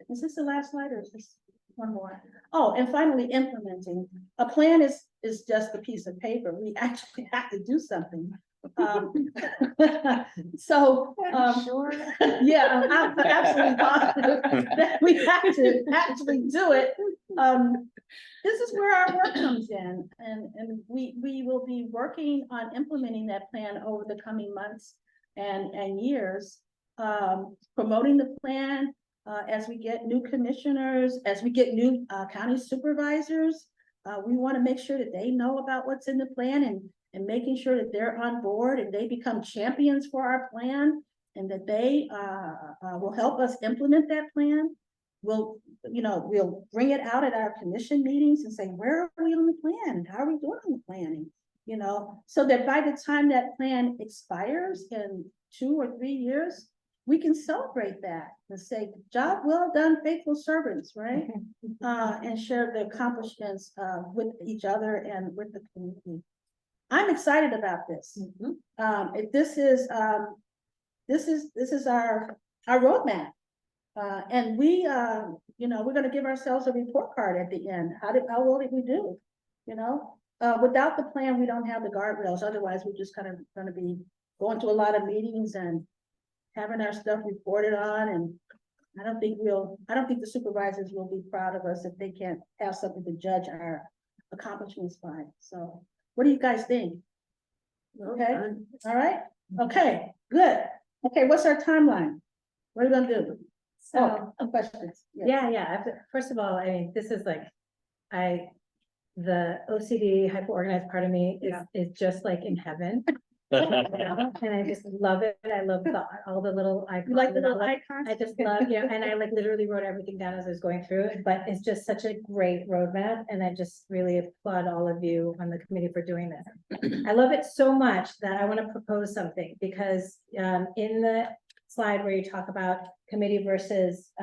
Is this the last slide or is this one more? Oh, and finally, implementing. A plan is just a piece of paper. We actually have to do something. So, Sure. yeah, I'm absolutely positive that we have to actually do it. This is where our work comes in, and we will be working on implementing that plan over the coming months and years, promoting the plan as we get new commissioners, as we get new county supervisors. We want to make sure that they know about what's in the plan and making sure that they're on board and they become champions for our plan, and that they will help us implement that plan. We'll bring it out at our commission meetings and say, where are we on the plan? How are we doing on the planning? So that by the time that plan expires in 2 or 3 years, we can celebrate that and say, job well done, faithful servants, right? And share the accomplishments with each other and with the community. I'm excited about this. This is our roadmap. And we're going to give ourselves a report card at the end. How well did we do? Without the plan, we don't have the guardrails. Otherwise, we're just kind of going to be going to a lot of meetings and having our stuff reported on. And I don't think the supervisors will be proud of us if they can't have something to judge our accomplishments by. So what do you guys think? Okay, all right, okay, good. Okay, what's our timeline? What are we gonna do? So, Questions? yeah. First of all, I mean, this is like, the OCD hyper-organized part of me is just like in heaven. And I just love it. I love all the little icons. You like the little icons? I just love, and I like literally wrote everything down as I was going through it, but it's just such a great roadmap. And I just really applaud all of you on the committee for doing this. I love it so much that I want to propose something, because in the slide where you talk about committee versus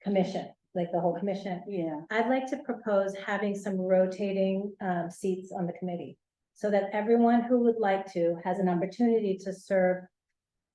commission, like the whole commission. Yeah. I'd like to propose having some rotating seats on the committee, so that everyone who would like to has an opportunity to serve.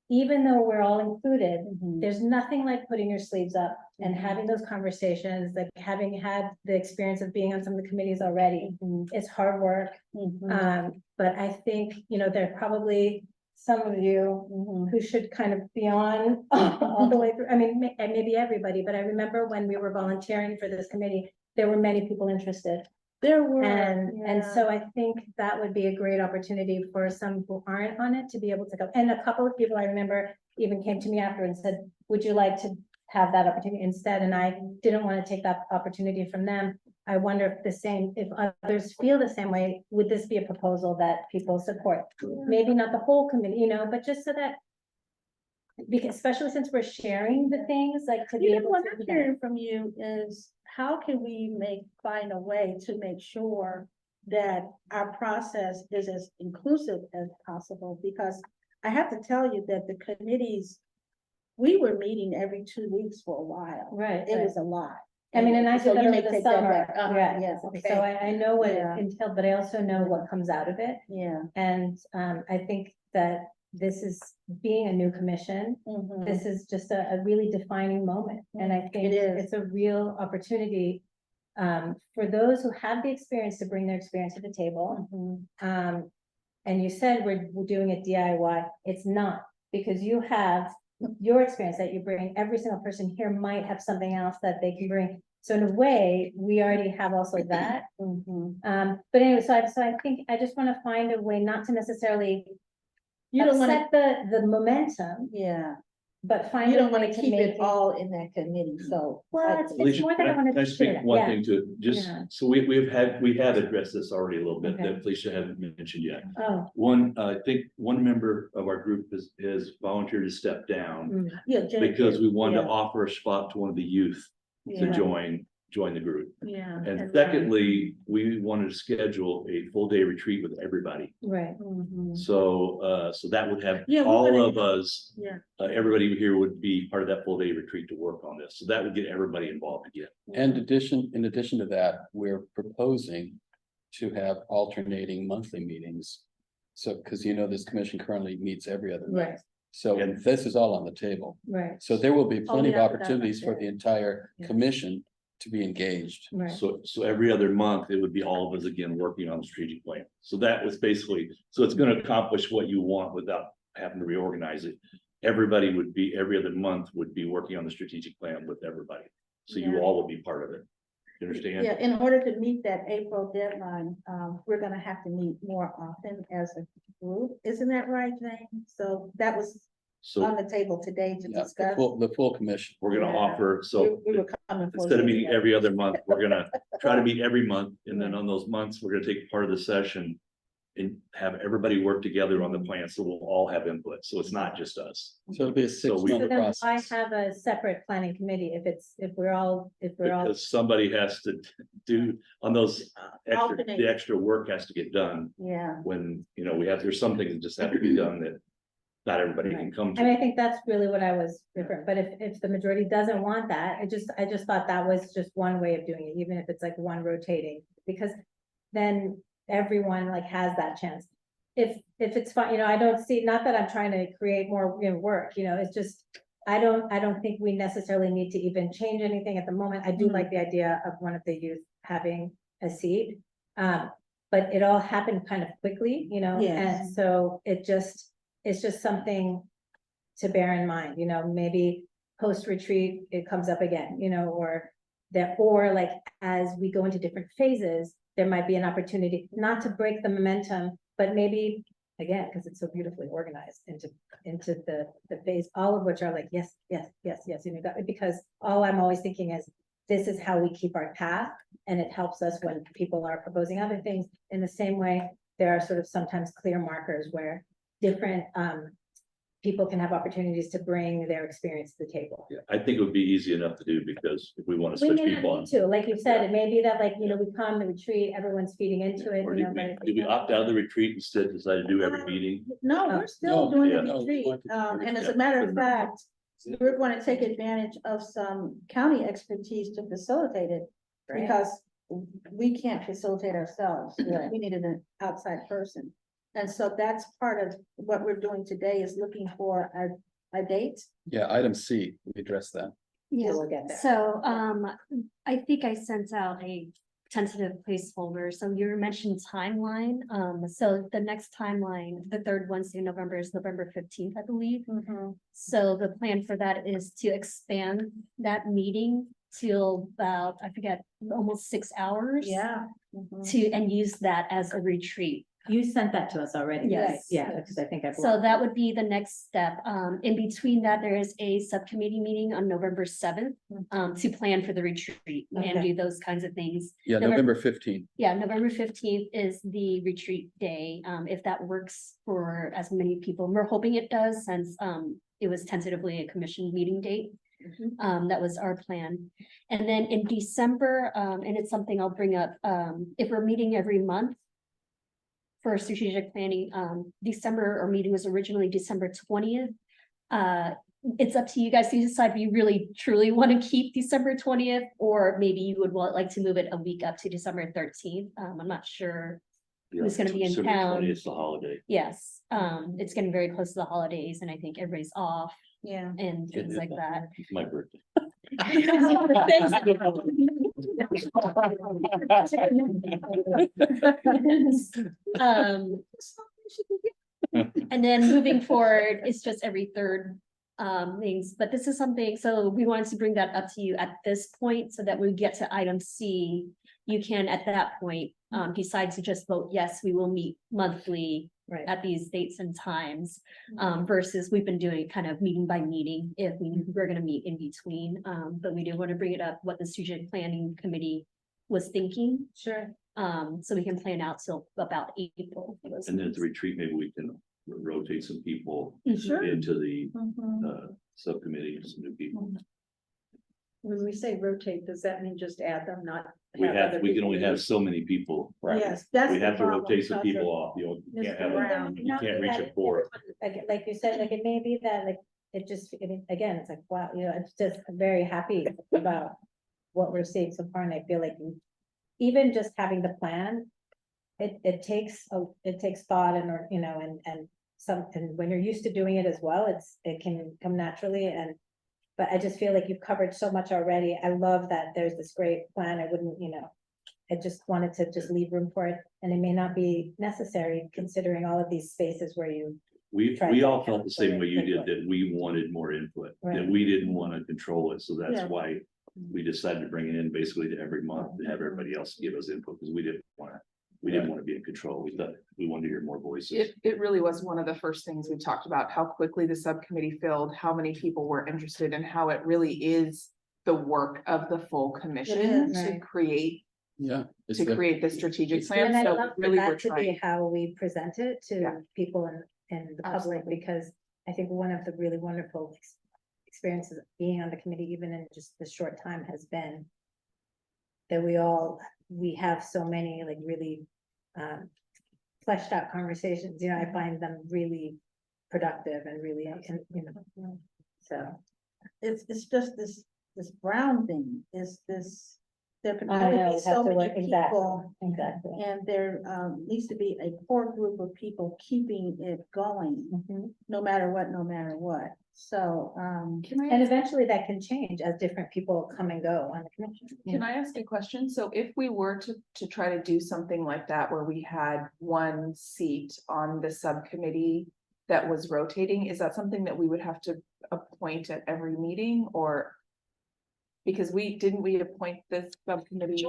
Even though we're all included, there's nothing like putting your sleeves up and having those conversations, like having had the experience of being on some of the committees already. It's hard work. But I think, there are probably some of you who should kind of be on all the way through. I mean, maybe everybody, but I remember when we were volunteering for this committee, there were many people interested. There were. And so I think that would be a great opportunity for some who aren't on it to be able to go. And a couple of people I remember even came to me after and said, would you like to have that opportunity instead, and I didn't want to take that opportunity from them. I wonder if others feel the same way, would this be a proposal that people support? Maybe not the whole committee, you know, but just so that. Because especially since we're sharing the things, like to be You know, able what to. I'm do that. hearing from you is, how can we find a way to make sure that our process is as inclusive as possible? Because I have to tell you that the committees, we were meeting every 2 weeks for a while. Right. It was a lot. I mean, and I So did that you over may the take that summer, back. yeah, Yes, so okay. I know what it Yeah. entailed, but I also know what comes out of it. Yeah. And I think that this is, being a new commission, Mhm. this is just a really defining moment. And I think It is. it's a real opportunity for those who have the experience to bring their experience to the table. Mhm. And you said we're doing it DIY, it's not, because you have your experience that you bring, every single person here might have something else that they can bring. So in a way, we already have also that. Mhm. But anyway, so I think I just want to find a way not to necessarily You don't wanna, upset the momentum, yeah, but find. you a don't wanna way to keep make it all in that committee, so. Well, it's Alicia, more that I can wanted can I to speak share, one yeah. thing to, it? Just, Yeah. so we have addressed this already a little bit, Okay. that Felicia hadn't mentioned yet. Oh, I think one member of our group has volunteered to step down mm, Yeah. Jen- because we wanted to yeah, offer a spot to one of the youth to yeah, join the group. Yeah. And secondly, we wanted to schedule a full day retreat with everybody. right. Mhm. So that would have Yeah, we all wanna- of us, Yeah. everybody here would be part of that full day retreat to work on this. So that would get everybody involved again. And in addition to that, we're proposing to have alternating monthly meetings. So, because you know, this commission currently meets every other month. Right. So And- this is all on the table. Right, So there will be plenty of yeah, that's opportunities for it. the entire Yeah. commission to be engaged. right. So every other month, it would be all of us again working on the strategic plan. So that was basically, so it's gonna accomplish what you want without having to reorganize it. Everybody would be, every other month would be working on the strategic plan with everybody. So you Yeah. all would be part of it. You understand? Yeah, in order to meet that April deadline, we're gonna have to meet more often as a group, isn't that right, Jane? So that was on So the table today to Yeah, discuss. the full commission. we're gonna Yeah. offer, so We were coming for instead of you meeting today. every other month, we're gonna try to meet every month. And then on those months, we're gonna take part of the session and have everybody work together on the plan. So we'll all have input. So it's not just us. So it'll be a So we- So six-month then I process. have a separate planning committee if we're all. Because somebody has to do on those extra, Alternate. the extra work has to get done Yeah, when, there's some things that just have to be done that not everybody can come I mean, I to. think that's really what I was different, but if the majority doesn't want that, I just thought that was just one way of doing it, even if it's like one rotating, because then everyone like has that chance. If it's fine, I don't see, not that I'm trying to create more, work, it's just, I don't think we necessarily need to even change anything at the moment. I do like the idea of one of the youth having a seat. But it all happened kind of quickly, and Yes. so it's just something to bear in mind, maybe post-retreat, it comes up again, or like, as we go into different phases, there might be an opportunity not to break the momentum, but maybe, again, because it's so beautifully organized into the phase, all of which are like, yes, yes, yes, yes, because all I'm always thinking is, this is how we keep our path, and it helps us when people are proposing other things. In the same way, there are sort of sometimes clear markers where different people can have opportunities to bring their experience to the table. Yeah, I think it would be easy enough to do because if we want to We switch may not people on. need to, like you said, it may be that like, we come to retreat, everyone's feeding into it, Or but did we opt out of the retreat and instead decide to do every meeting? no, Oh. we're still No, doing yeah. the No, we retreat, want to do and as yeah. a matter of fact, we're going to take advantage of some county expertise to facilitate it. Right. Because we can't facilitate ourselves, we needed an outside person. And so that's part of what we're doing today, is looking for a date. Yeah, item C, we addressed that. Yeah, We'll get there. so, I think I sent out a tentative placeholder, so you mentioned timeline, so the next timeline, the third Wednesday in November is November 15th, I believe. So the plan for that is to expand that meeting till about, I forget, almost 6 hours. Yeah. And use that as a retreat You sent that to us already. Yes. right? Yeah, because I think I've. So that would be the next step. In between that, there is a subcommittee meeting on November 7th, to plan for the retreat and Okay. do those kinds of things. Yeah, November 15th. Yeah, November 15th is the retreat day, if that works for as many people. We're hoping it does, since it was tentatively a commission meeting date. That was our plan. And then in December, and it's something I'll bring up, if we're meeting every month for strategic planning, December, our meeting was originally December 20th. It's up to you guys to decide if you really truly want to keep December 20th, or maybe you would like to move it a week up to December 13th. I'm not sure. Who's gonna be in December town? 20th is the holiday. Yes, it's getting very close to the holidays, and I think everybody's off Yeah. and things like that. It's my birthday. Um, and then moving forward, it's just every third things, but this is something, so we wanted to bring that up to you at this point, so that we get to item C. You can at that point decide to just vote, yes, we will meet monthly Right. at these dates and times. Versus we've been doing kind of meeting by meeting if we're gonna meet in between. But we did want to bring it up, what the strategic planning committee was thinking. Sure. So we can plan out till about April. for those And then at meetings. the retreat, maybe we can rotate some people Sure. into the Mhm. subcommittee, some new people. When we say rotate, does that mean just add them, not? We other we can people only have leave? so many people. Yes, that's. We the have to problem, rotate some because people of off, you know, you can't Mr. have, Brown. you can't reach a quorum. Like you said, like it may be that like it just, again, it's like, wow, it's just I'm very happy about what we're seeing so far, and I feel like even just having the plan, it takes thought and, or, and and when you're used to doing it as well, it can come naturally, but I just feel like you've covered so much already. I love that there's this great plan. I wouldn't, I just wanted to just leave room for it, and it may not be necessary considering all of these spaces where you. We Try all to felt the same way you did, input. that we wanted more input, that Right. we didn't want to control it, so that's Yeah. why we decided to bring it in basically to every month, to have everybody else give us input, because we didn't want to be in control. We thought, we wanted to hear more voices. It really was one of the first things we talked about, how quickly the subcommittee filled, how many people were interested, and how it really is the work of the full commission is, to right. create, Yeah. it's to the- create the strategic it's- plan. And I So love for really, we're that to be trying. how we present it Yeah. to people and the public, Absolutely. because I think one of the really wonderful experiences of being on the committee, even in just the short time, has been that we have so many like really fleshed out conversations, I find them really productive and really, so. It's just this Brown thing, is this, there can I only know, be have so to many work, exactly, people. exactly. And there needs to be a core group of people keeping it going, Mhm. no matter what. So, Can I And ask- eventually that can change as different people come and go on the commission. Can I ask a question? So if we were to try to do something like that, where we had one seat on the subcommittee that was rotating, is that something that we would have to appoint at every meeting, or? Because didn't we appoint this subcommittee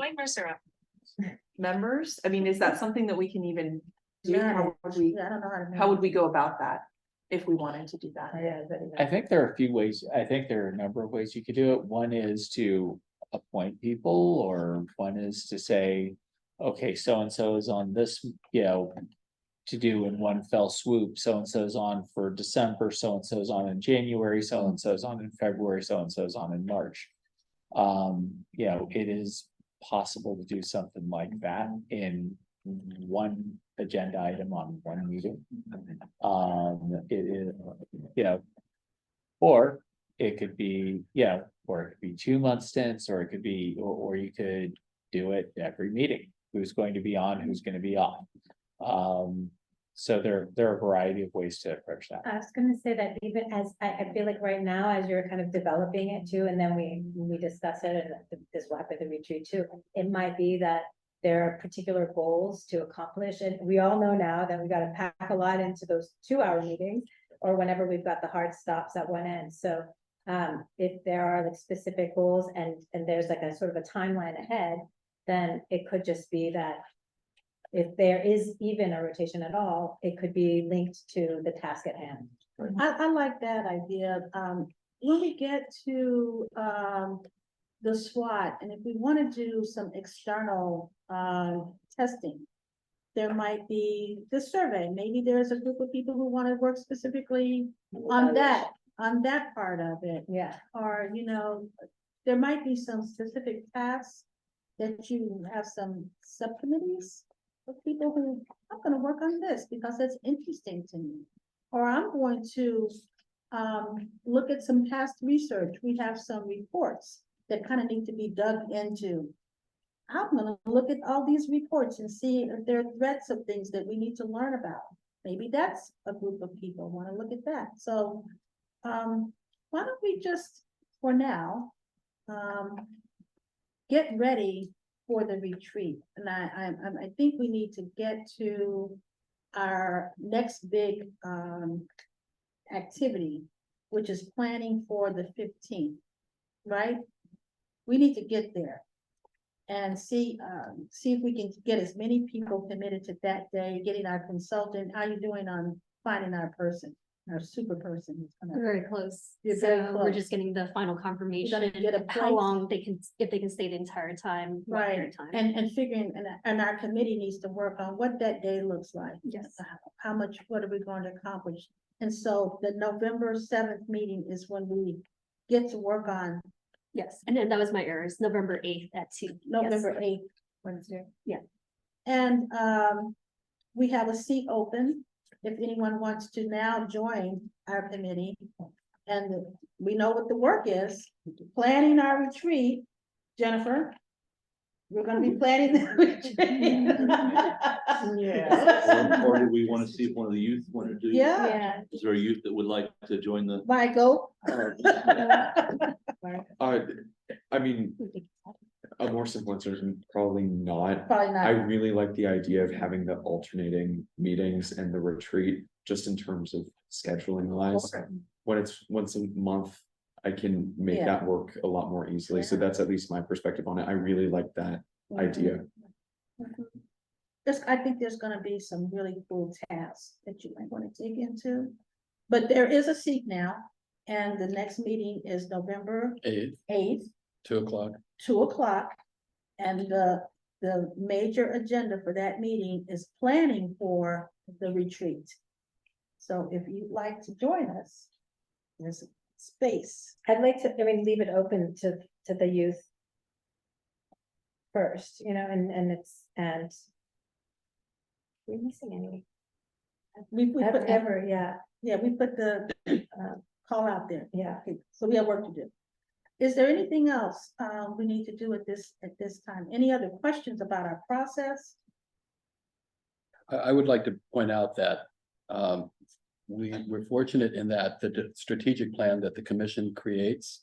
members? I mean, is that something that we can even do? How would we, I don't know how would we go about that if we wanted to do that? Yeah, but- I think there are a few ways, I think there are a number of ways you could do it. One is to appoint people, or one is to say, okay, so-and-so is on this, to do in one fell swoop, so-and-so's on for December, so-and-so's on in January, so-and-so's on in February, so-and-so's on in March. It is possible to do something like that in one agenda item on one meeting. It is, or it could be, or it could be 2 month stints, or it could be, or you could do it every meeting. Who's going to be on, who's gonna be off. So there are a variety of ways to approach that. I was gonna say that even as, I feel like right now, as you're kind of developing it too, and then we discuss it, and this will happen at the retreat too. It might be that there are particular goals to accomplish, and we all know now that we gotta pack a lot into those 2-hour meetings. Or whenever we've got the hard stops at one end, so if there are like specific goals and there's like a sort of a timeline ahead, then it could just be that if there is even a rotation at all, it could be linked to the task at hand. I like that idea. When we get to, the SWOT, and if we want to do some external, testing, there might be the survey. Maybe there's a group of people who want to work specifically on that part of it. Yeah. Or, there might be some specific tasks that you have some subcommittees of people who, I'm gonna work on this because it's interesting to me. Or I'm going to look at some past research. We have some reports that kind of need to be dug into. I'm gonna look at all these reports and see if there are threats of things that we need to learn about. Maybe that's a group of people wanna look at that. So why don't we just, for now, get ready for the retreat? And I think we need to get to our next big activity, which is planning for the 15th, right? We need to get there and see if we can get as many people committed to that day, getting our consultant. How you doing on finding our person, our super person? who's We're gonna- very close. You're very So we're close. just getting the final confirmation, get a how place? long they can, if they can stay the entire time. what period Right, of time. and figuring, and our committee needs to work on what that day looks like. Yes. How much, what are we going to accomplish? And so the November 7th meeting is when we get to work on Yes, and then that was my errors, November 8th at 2. Yes. November 8th. Wednesday. And we have a seat open if anyone wants to now join our committee. And we know what the work is, planning our retreat. Jennifer, we're gonna be planning the retreat. Or do we want to see if one of the youth want to do? Yeah, Yeah. Is there a youth that would like to join the? Michael. I mean, a more simple answer is probably not. Probably I not. really like the idea of having the alternating meetings and the retreat, just in terms of scheduling wise. When it's once a month, I can make Yeah. that work a lot more easily. So that's at least my perspective on it. I really like that idea. I think there's gonna be some really cool tasks that you might wanna dig into. But there is a seat now, and the next meeting is November 8th, 2:00. 2:00. And the major agenda for that meeting is planning for the retreat. So if you'd like to join us, there's space. I'd like to, leave it open to the youth first, and we're missing any, We put, ever, yeah, yeah, we put the call out there. yeah. Okay, so we have work to do. Is there anything else we need to do at this time? Any other questions about our process? I would like to point out that we're fortunate in that the strategic plan that the commission creates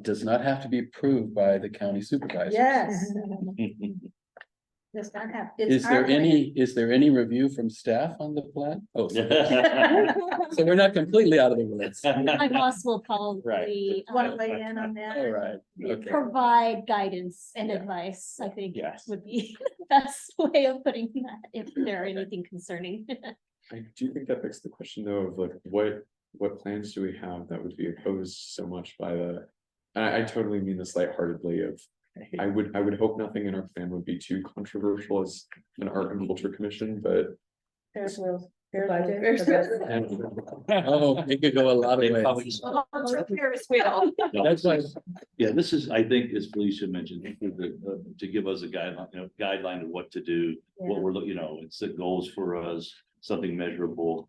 does not have to be approved by the county supervisor. Yes. Does not have. it's Is there our plan. is there any review from staff on the plan? Oh, so we're not completely out of the woods. My boss will probably Want to weigh in on that? All right, okay. provide guidance and Yeah. advice, I think Yes. would be the best way of putting that, if there are anything concerning. I do think that begs the question though of like, what plans do we have that would be opposed so much by the? I totally mean this lightheartedly of, I would hope nothing in our plan would be too controversial as an art and culture commission, but. There's Will. The budget, There's the budget. Oh, it could go a lot of They ways. probably- Ferris wheel. That's why, Yeah, this is, I think, as Felicia mentioned, to give us a guideline of what to do, what we're looking, it's the goals for us, something measurable.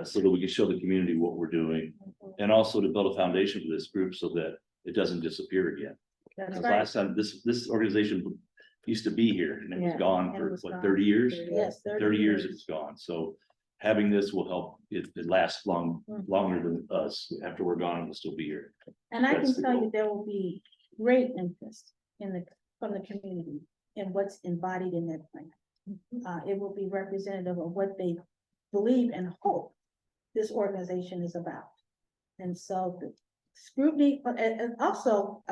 So that we can show the community what we're doing, and also to build a foundation for this group so that it doesn't disappear again. That's Because right. last time, this organization used to be here and it was Yeah, gone and it for was what, gone. 30 years? Yes. 30 years it's gone, so having this will help it last longer than us. After we're gone, it'll still be here. And I That's can the tell you, goal. there will be great interest from the community in what's embodied in that plan. It will be representative of what they believe and hope this organization is about. And so the scrutiny, and also,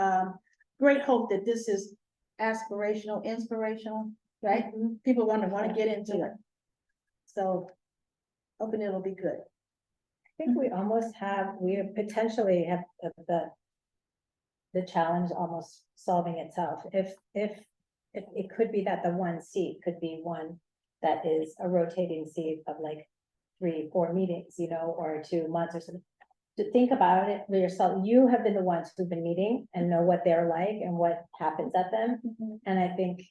great hope that this is aspirational, inspirational, right? People wanna get into it. So, hoping it'll be good. I think we almost have, we potentially have the challenge almost solving itself. If it could be that the one seat could be one that is a rotating seat of like 3-4 meetings, you know, or 2 months or something. To think about it for yourself, you have been the ones who've been meeting and know what they're like and what happens at them. And I think,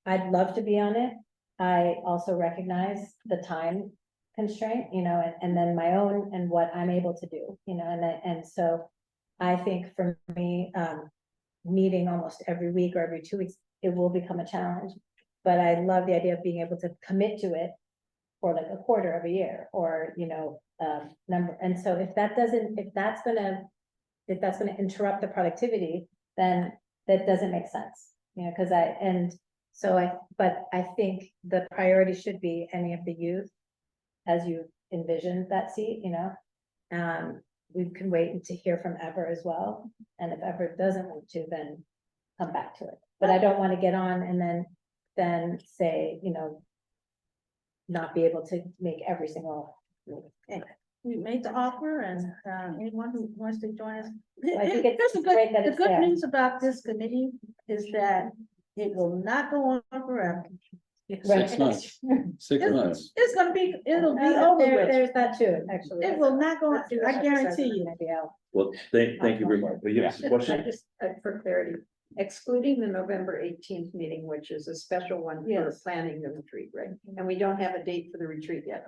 I'd love to be on it. I also recognize the time constraint, you know, and then my own and what I'm able to do, you know, and so I think for me, meeting almost every week or every 2 weeks, it will become a challenge. But I love the idea of being able to commit to it for like a quarter of a year or, you know, number. And so if that's gonna interrupt the productivity, then that doesn't make sense, you know, but I think the priority should be any of the youth as you envision that seat, you know. We can wait to hear from Ever as well. And if Ever doesn't want to, then come back to it. But I don't want to get on and then say, you know, not be able to make every single move. We made the offer and, anyone who wants to join us. I think it's Here's the great that the it's good there. news about this committee is that it will not go on forever. 6 months, 6 months. It'll be over with. There's that too, actually. It will not go, on. I guarantee you. Maybe I'll- Well, thank you very much. But yes, I question? just, for clarity, excluding the November 18th meeting, which is a special one for Yes. planning the retreat, right? And we don't have a date for the retreat yet.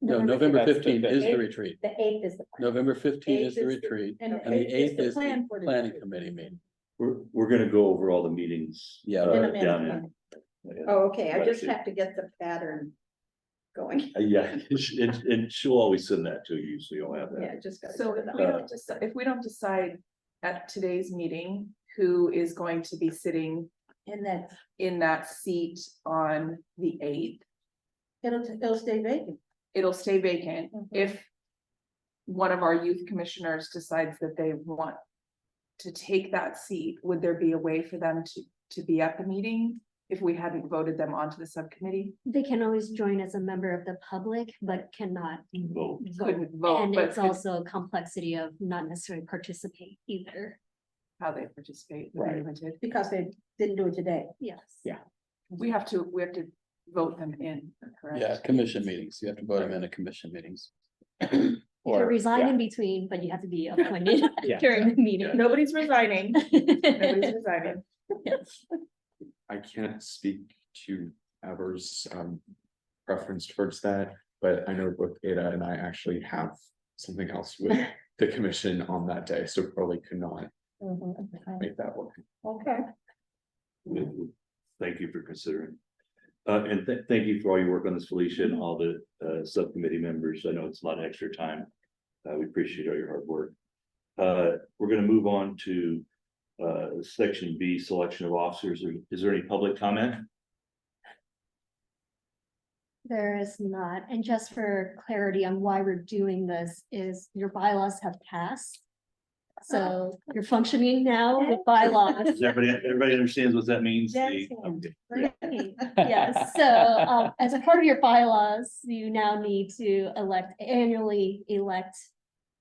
No, November That's the 15th is the eighth. retreat. The 8th is the. November 15th is the 8th is the- retreat, And and the 8th is plan the for the planning retreat. committee meeting. We're gonna go over all the meetings. Yeah. In a minute. Down in. Oh, okay, I Right, just yeah. have to get the pattern going. Yeah, and she'll always send that to you, so you'll have Yeah, that. just got. So if we don't decide at today's meeting, who is going to be sitting And that in that seat on the 8th, it'll stay vacant. it'll stay vacant. Mhm. If one of our youth commissioners decides that they want to take that seat, would there be a way for them to be at the meeting if we hadn't voted them onto the subcommittee? They can always join as a member of the public, but cannot Vote. vote. Couldn't vote, And but it's could- also a complexity of not necessarily participate either. how they participate. would be Right. limited. Because they didn't do it today. Yes. Yeah. We have to vote them in, correct? Yeah, commission meetings. You have to vote them in at commission meetings. You can Or- resign yeah. in between, but you have to be appointed Yeah. during the meeting. Nobody's resigning. Nobody's resigning. I can't speak to Ever's preference towards that, but I know both Ada and I actually have something else with the commission on that day, so probably could not make that work. Okay. Thank you for considering. And thank you for all your work on this, Felicia, and all the subcommittee members. I know it's a lot of extra time. We appreciate all your hard work. We're gonna move on to section B, selection of officers. Is there any public comment? There is not, and just for clarity on why we're doing this is your bylaws have passed. So you're functioning now with bylaws. Everybody understands what that means? Yes. Okay. Yes, so as a part of your bylaws, you now need to annually elect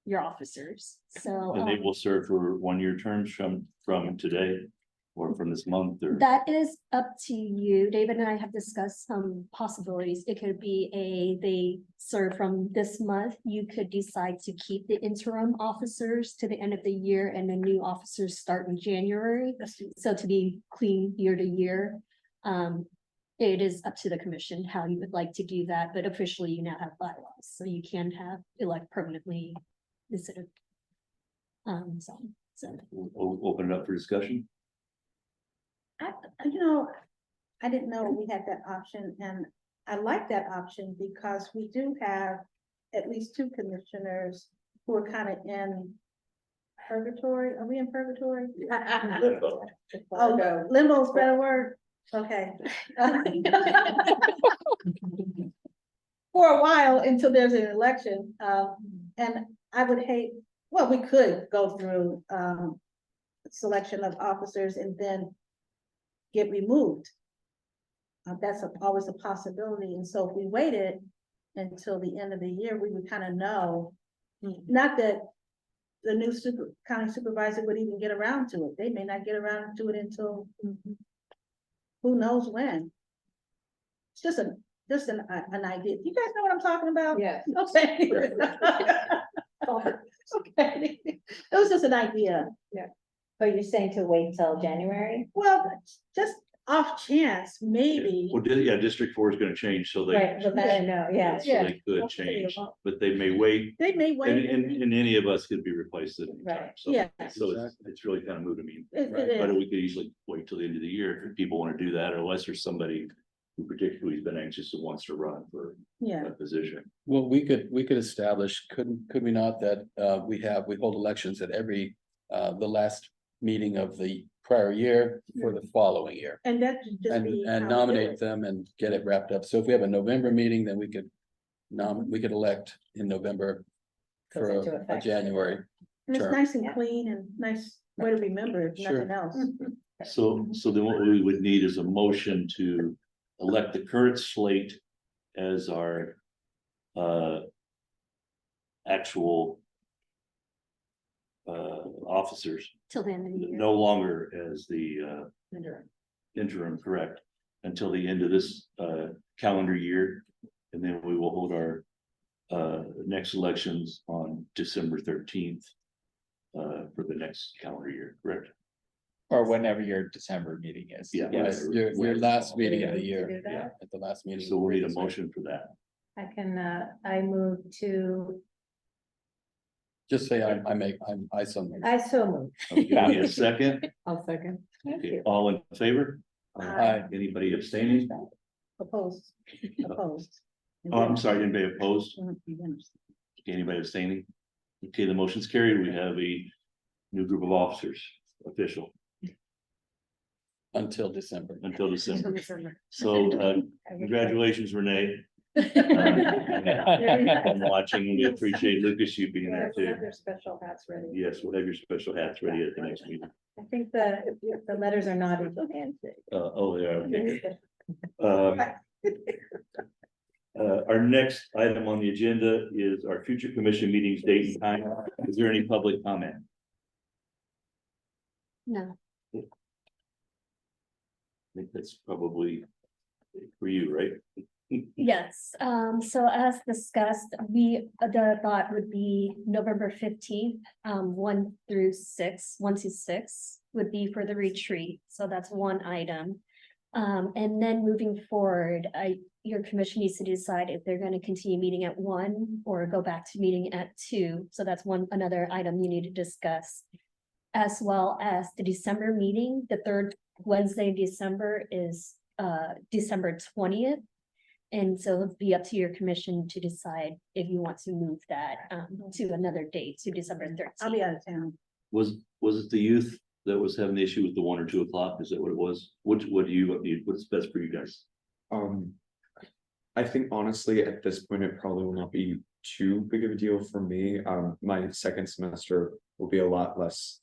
your officers. So And they will serve for 1-year terms from today or from this month or. that is up to you. David and I have discussed some possibilities. It could be they serve from this month. You could decide to keep the interim officers to the end of the year and the new officers start in January. So to be clean year to year. It is up to the commission how you would like to do that, but officially you now have bylaws, so you can elect permanently instead of. We'll open it up for discussion. I didn't know we had that option, and I like that option because we do have at least 2 commissioners who are kind of in purgatory. Are we in purgatory? Oh, no, limbo's a better word. Okay. For a while until there's an election, and I would hate, well, we could go through selection of officers and then get removed. always a possibility, and so if we waited until the end of the year, we would kind of know. Not that the new county supervisor would even get around to it, they may not get around to it until who knows when. It's just an idea, you guys know what I'm talking about? Yes. Okay. Okay, it was just an idea. But you're saying to wait until January? Well, just off chance, maybe. Well, yeah, District 4 is gonna change, so they, Well, that I know, yeah. so they could change, but they may wait. They may wait. And any of us could be replaced at any time, Right. so. Yeah. So it's really kind of moot, I mean, It but is. we could easily wait till the end of the year if people want to do that, unless there's somebody who particularly has been anxious and wants to run for Yeah, a position. Well, we could establish, could we not, that we hold elections at every, the last meeting of the prior year for the following year. and that should just And, be. and how we do nominate it. them and get it wrapped up. So if we have a November meeting, then we could elect in November Goes for into a effect. January. And it's term. nice and clean and nice way to remember, if Sure. nothing else. So then what we would need is a motion to elect the current slate as our actual officers, Till the end of the year. no longer as the interim, correct, until the end of this calendar year. And then we will hold our next elections on December 13th for the next calendar year, correct? Or whenever your December meeting is. Yeah. Right, Yes. your last meeting of the To year, do that? Yeah. at the last meeting. So we'll need a motion for that. I can, I move to, Just say I so. I so move. Okay, give me a second. I'll second. Thank Okay, you. all in favor? Aye. Anybody abstaining? Opposed, opposed. Oh, I'm sorry, anybody opposed? Mhm. Okay, anybody abstaining? Okay, the motion's carried. We have a new group of officers, official, Until December. until December. So, congratulations, Renee. I'm watching. We appreciate Lucas, you being there too. Their special hats ready. Yes, we'll have your special hats ready at the next meeting. I think the letters are not. Oh, yeah, okay. Our next item on the agenda is our future commission meetings, date and time. Is there any public comment? No, I think that's probably for you, right? yes, so as discussed, the thought would be November 15th, 1 to 6 would be for the retreat, so that's one item. And then moving forward, your commission needs to decide if they're gonna continue meeting at 1 or go back to meeting at 2, so that's another item you need to discuss. As well as the December meeting, the third Wednesday of December is December 20th. And so it'll be up to your commission to decide if you want to move that to another date, to December I'll be 13th. out of town. Was it the youth that was having the issue with the 1 or 2 o'clock? Is that what it was? What's best for you guys? I think honestly, at this point, it probably will not be too big of a deal for me. My second semester will be a lot less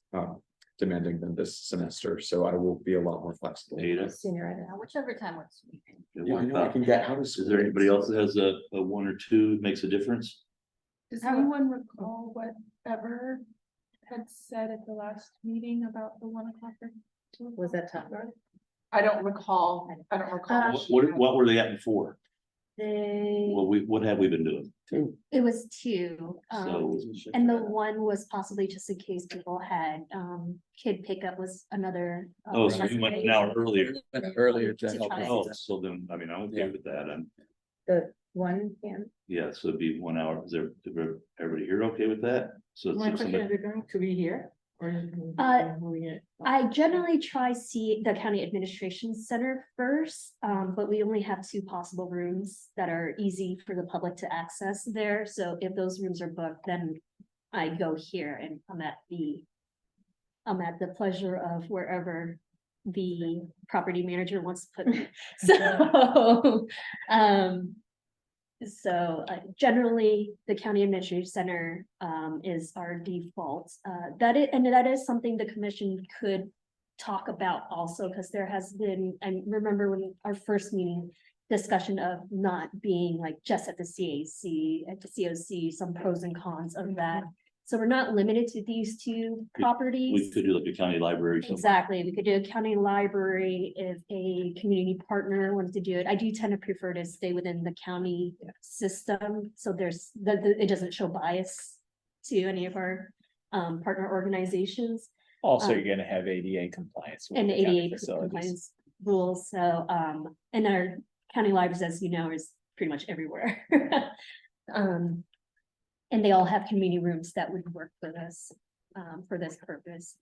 demanding than this semester, so I will be a lot more flexible. Ada? Sooner right now. Whichever time works. for you. Yeah, I know I can get out of Is school. there anybody else that has a 1 or 2 makes a difference? Does anyone recall whatever had said at the last meeting about the 1 o'clock? or 2 Was o'clock? that top? I don't recall. What were they at before? They, Well, what have we been doing? it was 2, So, and the 1 was possibly just in case people had kid pickup was another. oh, so you went an hour earlier. Earlier to To help. try. Oh, so then, I mean, I'm okay with that. The 1 p.m. Yeah, so it'd be 1 hour. Is everybody here okay with that? So it's just somebody- it going to be here? Or is it? I generally try see the county administration center first, but we only have 2 possible rooms that are easy for the public to access there. So if those rooms are booked, then I go here and I'm at the pleasure of wherever the property manager wants to put me. So, generally, the county administrative center is our default. That is something the commission could talk about also, because there has been, I remember when our first meeting, discussion of not being like just at the CAC, at the COC, some pros and cons of that. So we're not limited to these two We properties. could do like a county library. somewhere. Exactly, we could do a county library if a community partner wanted to do it. I do tend to prefer to stay within the county system, so there's, it doesn't show bias to any of our partner organizations Also, Um, you're gonna have ADA compliance. with and the county ADA facilities. compliance rules, so and our county libraries, as you know, is pretty much everywhere. And they all have community rooms that would work for this purpose.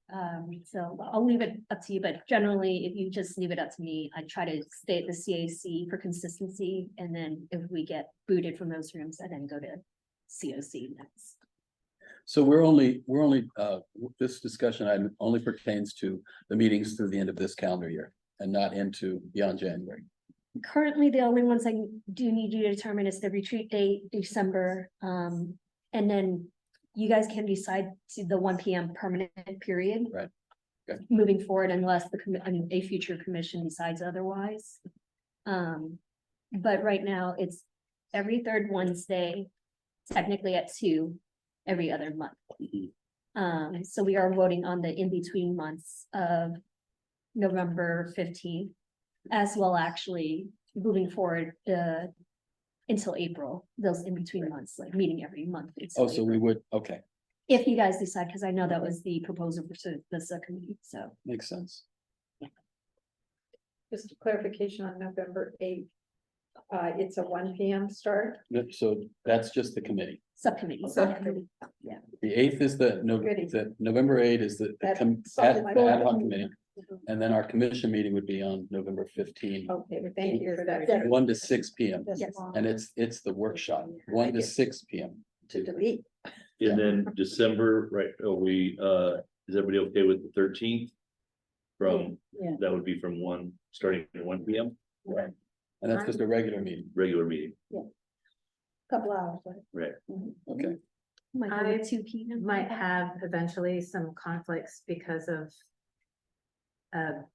So I'll leave it up to you, but generally, if you just leave it up to me, I try to stay at the CAC for consistency. And then if we get booted from those rooms, I then go to COC next. So this discussion item only pertains to the meetings through the end of this calendar year and not into beyond January. Currently, the only ones I do need you to determine is the retreat date, December, and then you guys can decide to the 1 PM permanent period. Right. Okay. Moving forward, unless a future commission decides otherwise. But right now, it's every third Wednesday, technically at 2, every other month. So we are voting on the in-between months of November 15th. As well, actually, moving forward, until April, those in-between months, like meeting every month. until Oh, so we April. would, okay, If you guys decide, because I know that was the proposal for the subcommittee, so. makes sense. Just a clarification on November 8th. It's a 1 PM start. Yep, so that's just the committee. Subcommittee. Subcommittee. The 8th is Goody. the November 8th is the That's ad something like ad that. hoc committee. And then our commission meeting would be on November 15, Okay, well, thank you for that. 1 to 6 PM. Yes. And it's the workshop, 1 to 6 PM. To delete. And then December, right, is everybody okay with the 13th? From, Yeah. that would be from 1, starting at 1 PM, And that's just a regular meeting. regular meeting, Couple hours, right? right? Okay, Might go I to 2 PM. might have eventually some conflicts because of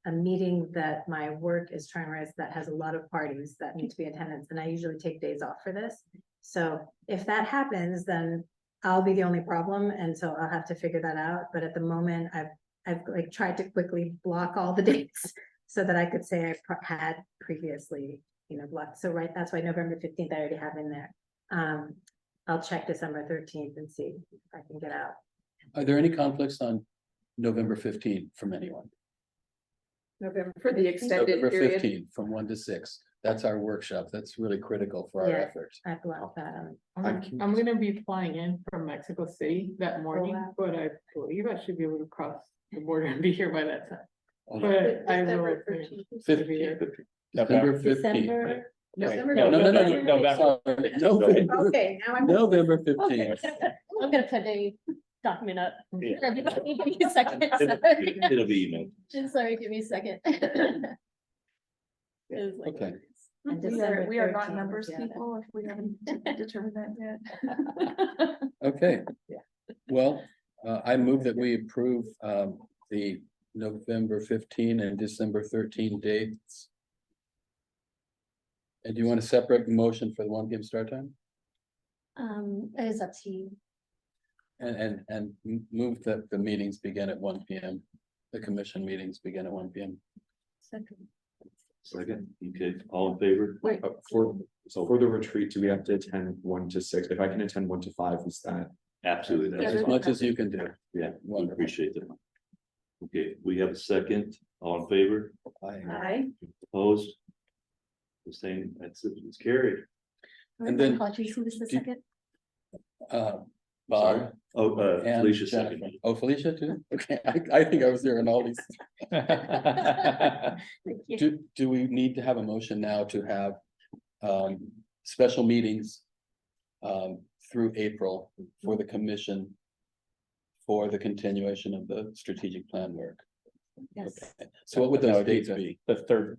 a meeting that my work is trying to raise that has a lot of parties that need to be attendance, and I usually take days off for this. So if that happens, then I'll be the only problem, and so I'll have to figure that out. But at the moment, I've like tried to quickly block all the dates so that I could say I had previously, blocked. So that's why November 15th I already have in there. I'll check December 13th and see if I can get out. are there any conflicts on November 15 from anyone? November. For the extended November period. 15 from 1 to 6, that's our workshop, that's really critical for our Yeah. efforts. I blocked that out. I'm gonna be flying in from Mexico City that morning, wow. but I believe I should be able to cross the border and be here by that time. Oh, But I December will. 13th. December 15. December. December. No, no, no, no, November. no, sorry, November, Okay, now I'm. November Okay. 15. I'm gonna put a document up. Yeah. Everybody, give me a second. It'll be, Sorry, give me a second. Okay. And We December are not 13th, numbers yeah. people, if we haven't determined that yet. Okay. Well, I move that we approve the November 15 and December 13 dates. And do you want a separate motion for the 1 PM start time? It is up to you. And move that the meetings begin at 1 PM. The commission meetings begin at 1 PM. second, okay, all in favor? For the retreat, do we have to attend 1 to 6? If I can attend 1 to 5, is that? Absolutely, As that's, much as you can do. yeah, we Wonderful. appreciate that. Okay, we have a second, all in favor, Aye. opposed? The same, that's it, it's carried. And then- Audrey, who was the do- second? Bob. Sorry. Oh, And Felicia Jennifer. second. Oh, Felicia too? Okay, I think I was there in all these. Thank you. Do we need to have a motion now to have special meetings through April for the commission for the continuation of the strategic plan work? Yes. Okay. So what would That those would be dates be? The third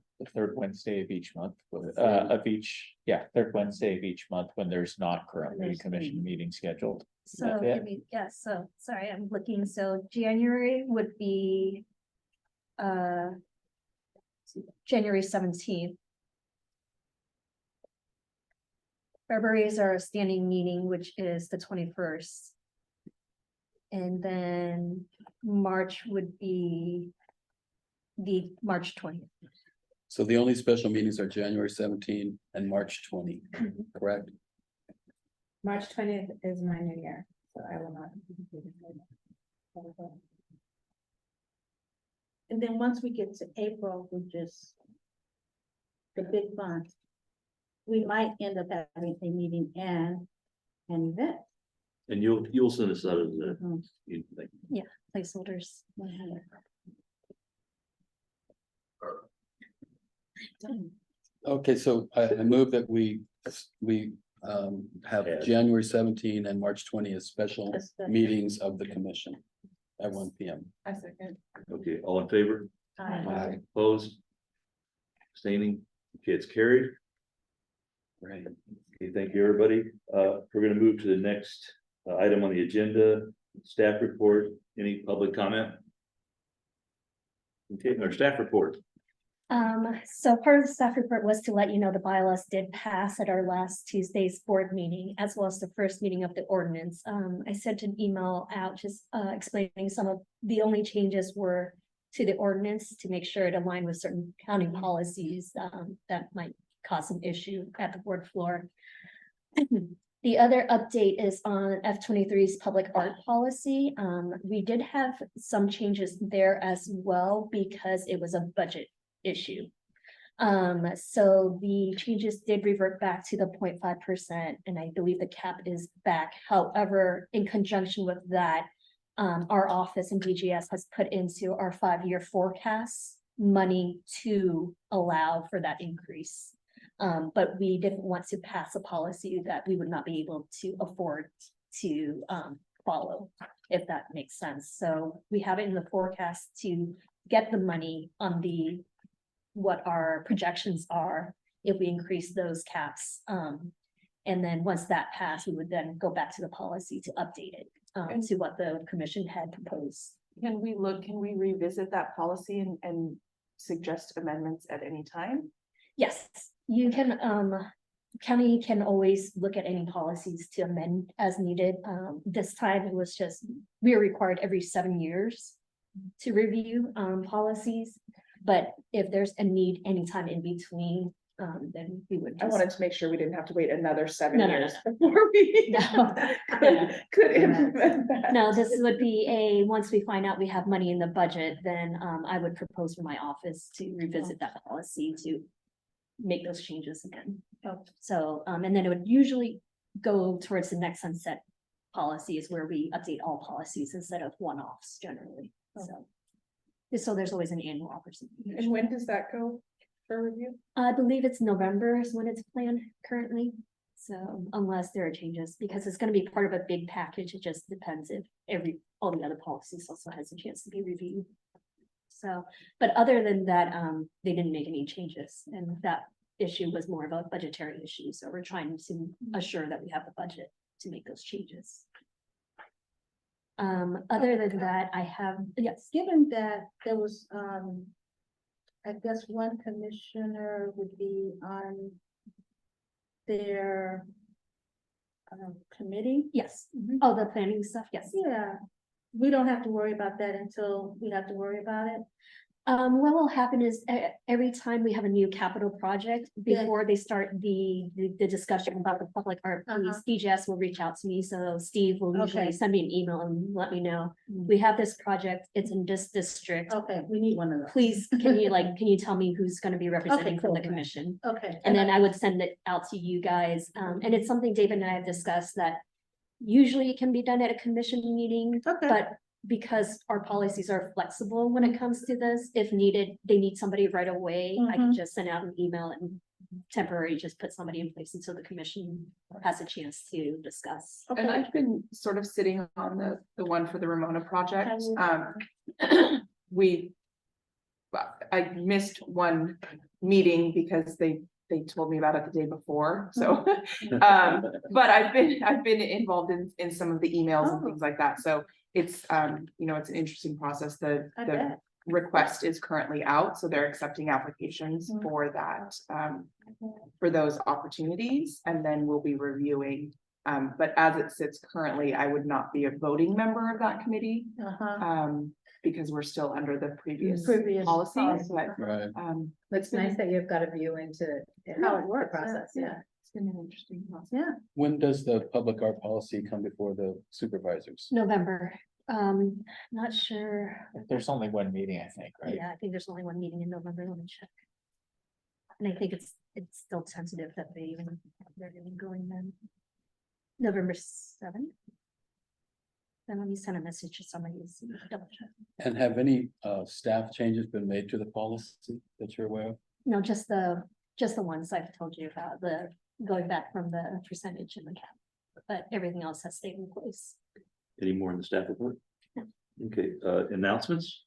Wednesday of each month, third Wednesday of each month when there's not currently a commission meeting scheduled. So, That's it. sorry, I'm looking, so January would be January 17th. February is our standing meeting, which is the 21st. And then March would be the March 20th. So the only special meetings are January 17 and March 20, correct? March 20th is my new year, so I will not. And then once we get to April, which is the big month, we might end up having a meeting and an event. And you'll send us out as a, Mhm. you think, Placeholders. Okay, so I move that we have Add. January 17 and March 20 as special That's the- meetings of the commission at 1 PM. I second. okay, all in favor? Aye. Opposed? Abstaining? Okay, it's carried. Right. Okay, thank you, everybody. We're gonna move to the next item on the agenda, staff report. Any public comment? Okay, our staff report. So part of the staff report was to let you know the bylaws did pass at our last Tuesday's board meeting, as well as the first meeting of the ordinance. I sent an email out just explaining some of the only changes were to the ordinance to make sure it aligned with certain county policies that might cause an issue at the board floor. The other update is on F-23's public art policy. We did have some changes there as well because it was a budget issue. So the changes did revert back to the 0.5%, and I believe the cap is back. However, in conjunction with that, our office and DGS has put into our 5-year forecast money to allow for that increase. But we didn't want to pass a policy that we would not be able to afford to follow, if that makes sense. So we have it in the forecast to get the money on the what our projections are if we increase those caps. And then once that passed, we would then go back to the policy to update it to what the commission had proposed. Can we revisit that policy and suggest amendments at any time? Yes, you can, county can always look at any policies to amend as needed. This time it was just, we are required every 7 years to review policies. But if there's a need anytime in between, then we would. I just- wanted to make sure we didn't have to wait another 7 No, no, years before we No. could implement that. No, this would be once we find out we have money in the budget, then I would propose for my office to revisit that policy to make those changes again. So, and then it would usually go towards the next sunset policies where we update all policies instead of one-offs generally, so. So there's always an annual opportunity. And when does that go for review? I believe it's November is when it's planned currently. So unless there are changes, because it's gonna be part of a big package, it just depends if all the other policies also has a chance to be reviewed. So, but other than that, they didn't make any changes, and that issue was more of a budgetary issue, so we're trying to assure that we have the budget to make those changes. Other than that, I have, yes, Given that there was, I guess one commissioner would be on their committee. yes, oh, the planning stuff, yes. Yeah, we don't have to worry about that until we have to worry about it. What will happen is every time we have a new capital project, Yeah. before they start the discussion about the public art piece, DGS will reach out to me, so Steve will usually Okay. send me an email and let me know. We have this project, it's in this district. Okay, we need one of those. Please, can you tell me who's gonna be representing from the cool. commission? Okay. And then I would send it out to you guys, and it's something David and I have discussed that usually it can be done at a commission meeting, Okay. but because our policies are flexible when it comes to this, if needed, they need somebody right away, I can just send out an email and temporarily just put somebody in place until the commission has a chance to discuss. And I've been sort of sitting on the one for the Ramona project. I missed one meeting because they told me about it the day before, so. But I've been involved in some of the emails and things like that, so it's, it's an interesting process. I bet. request is currently out, so they're accepting applications for that, for those opportunities, and then we'll be reviewing. But as it sits currently, I would not be a voting member of that committee, because we're still under the previous Previous policies, policy. but, Right. It's nice that you've got a view into how it works. Process, yeah. it's been an interesting process. Yeah, When does the public art policy come before the supervisors? November, not sure. There's only one meeting, I think, right? Yeah, I think there's only one meeting in November, let me check. And I think it's still tentative that they're even going then. November 7th. Then let me send a message to somebody to see, double check. And have any staff changes been made to the policy that you're aware of? No, just the ones I've told you about, the going back from the percentage and the cap. But everything else has stayed in place. Any more in the staff report? No. Okay, announcements?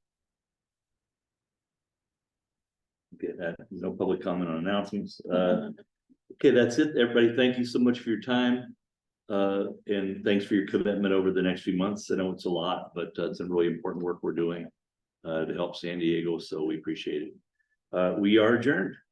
Okay, no public comment on announcements. Okay, that's it. Everybody, thank you so much for your time. And thanks for your commitment over the next few months. I know it's a lot, but it's some really important work we're doing to help San Diego, so we appreciate it. We are adjourned.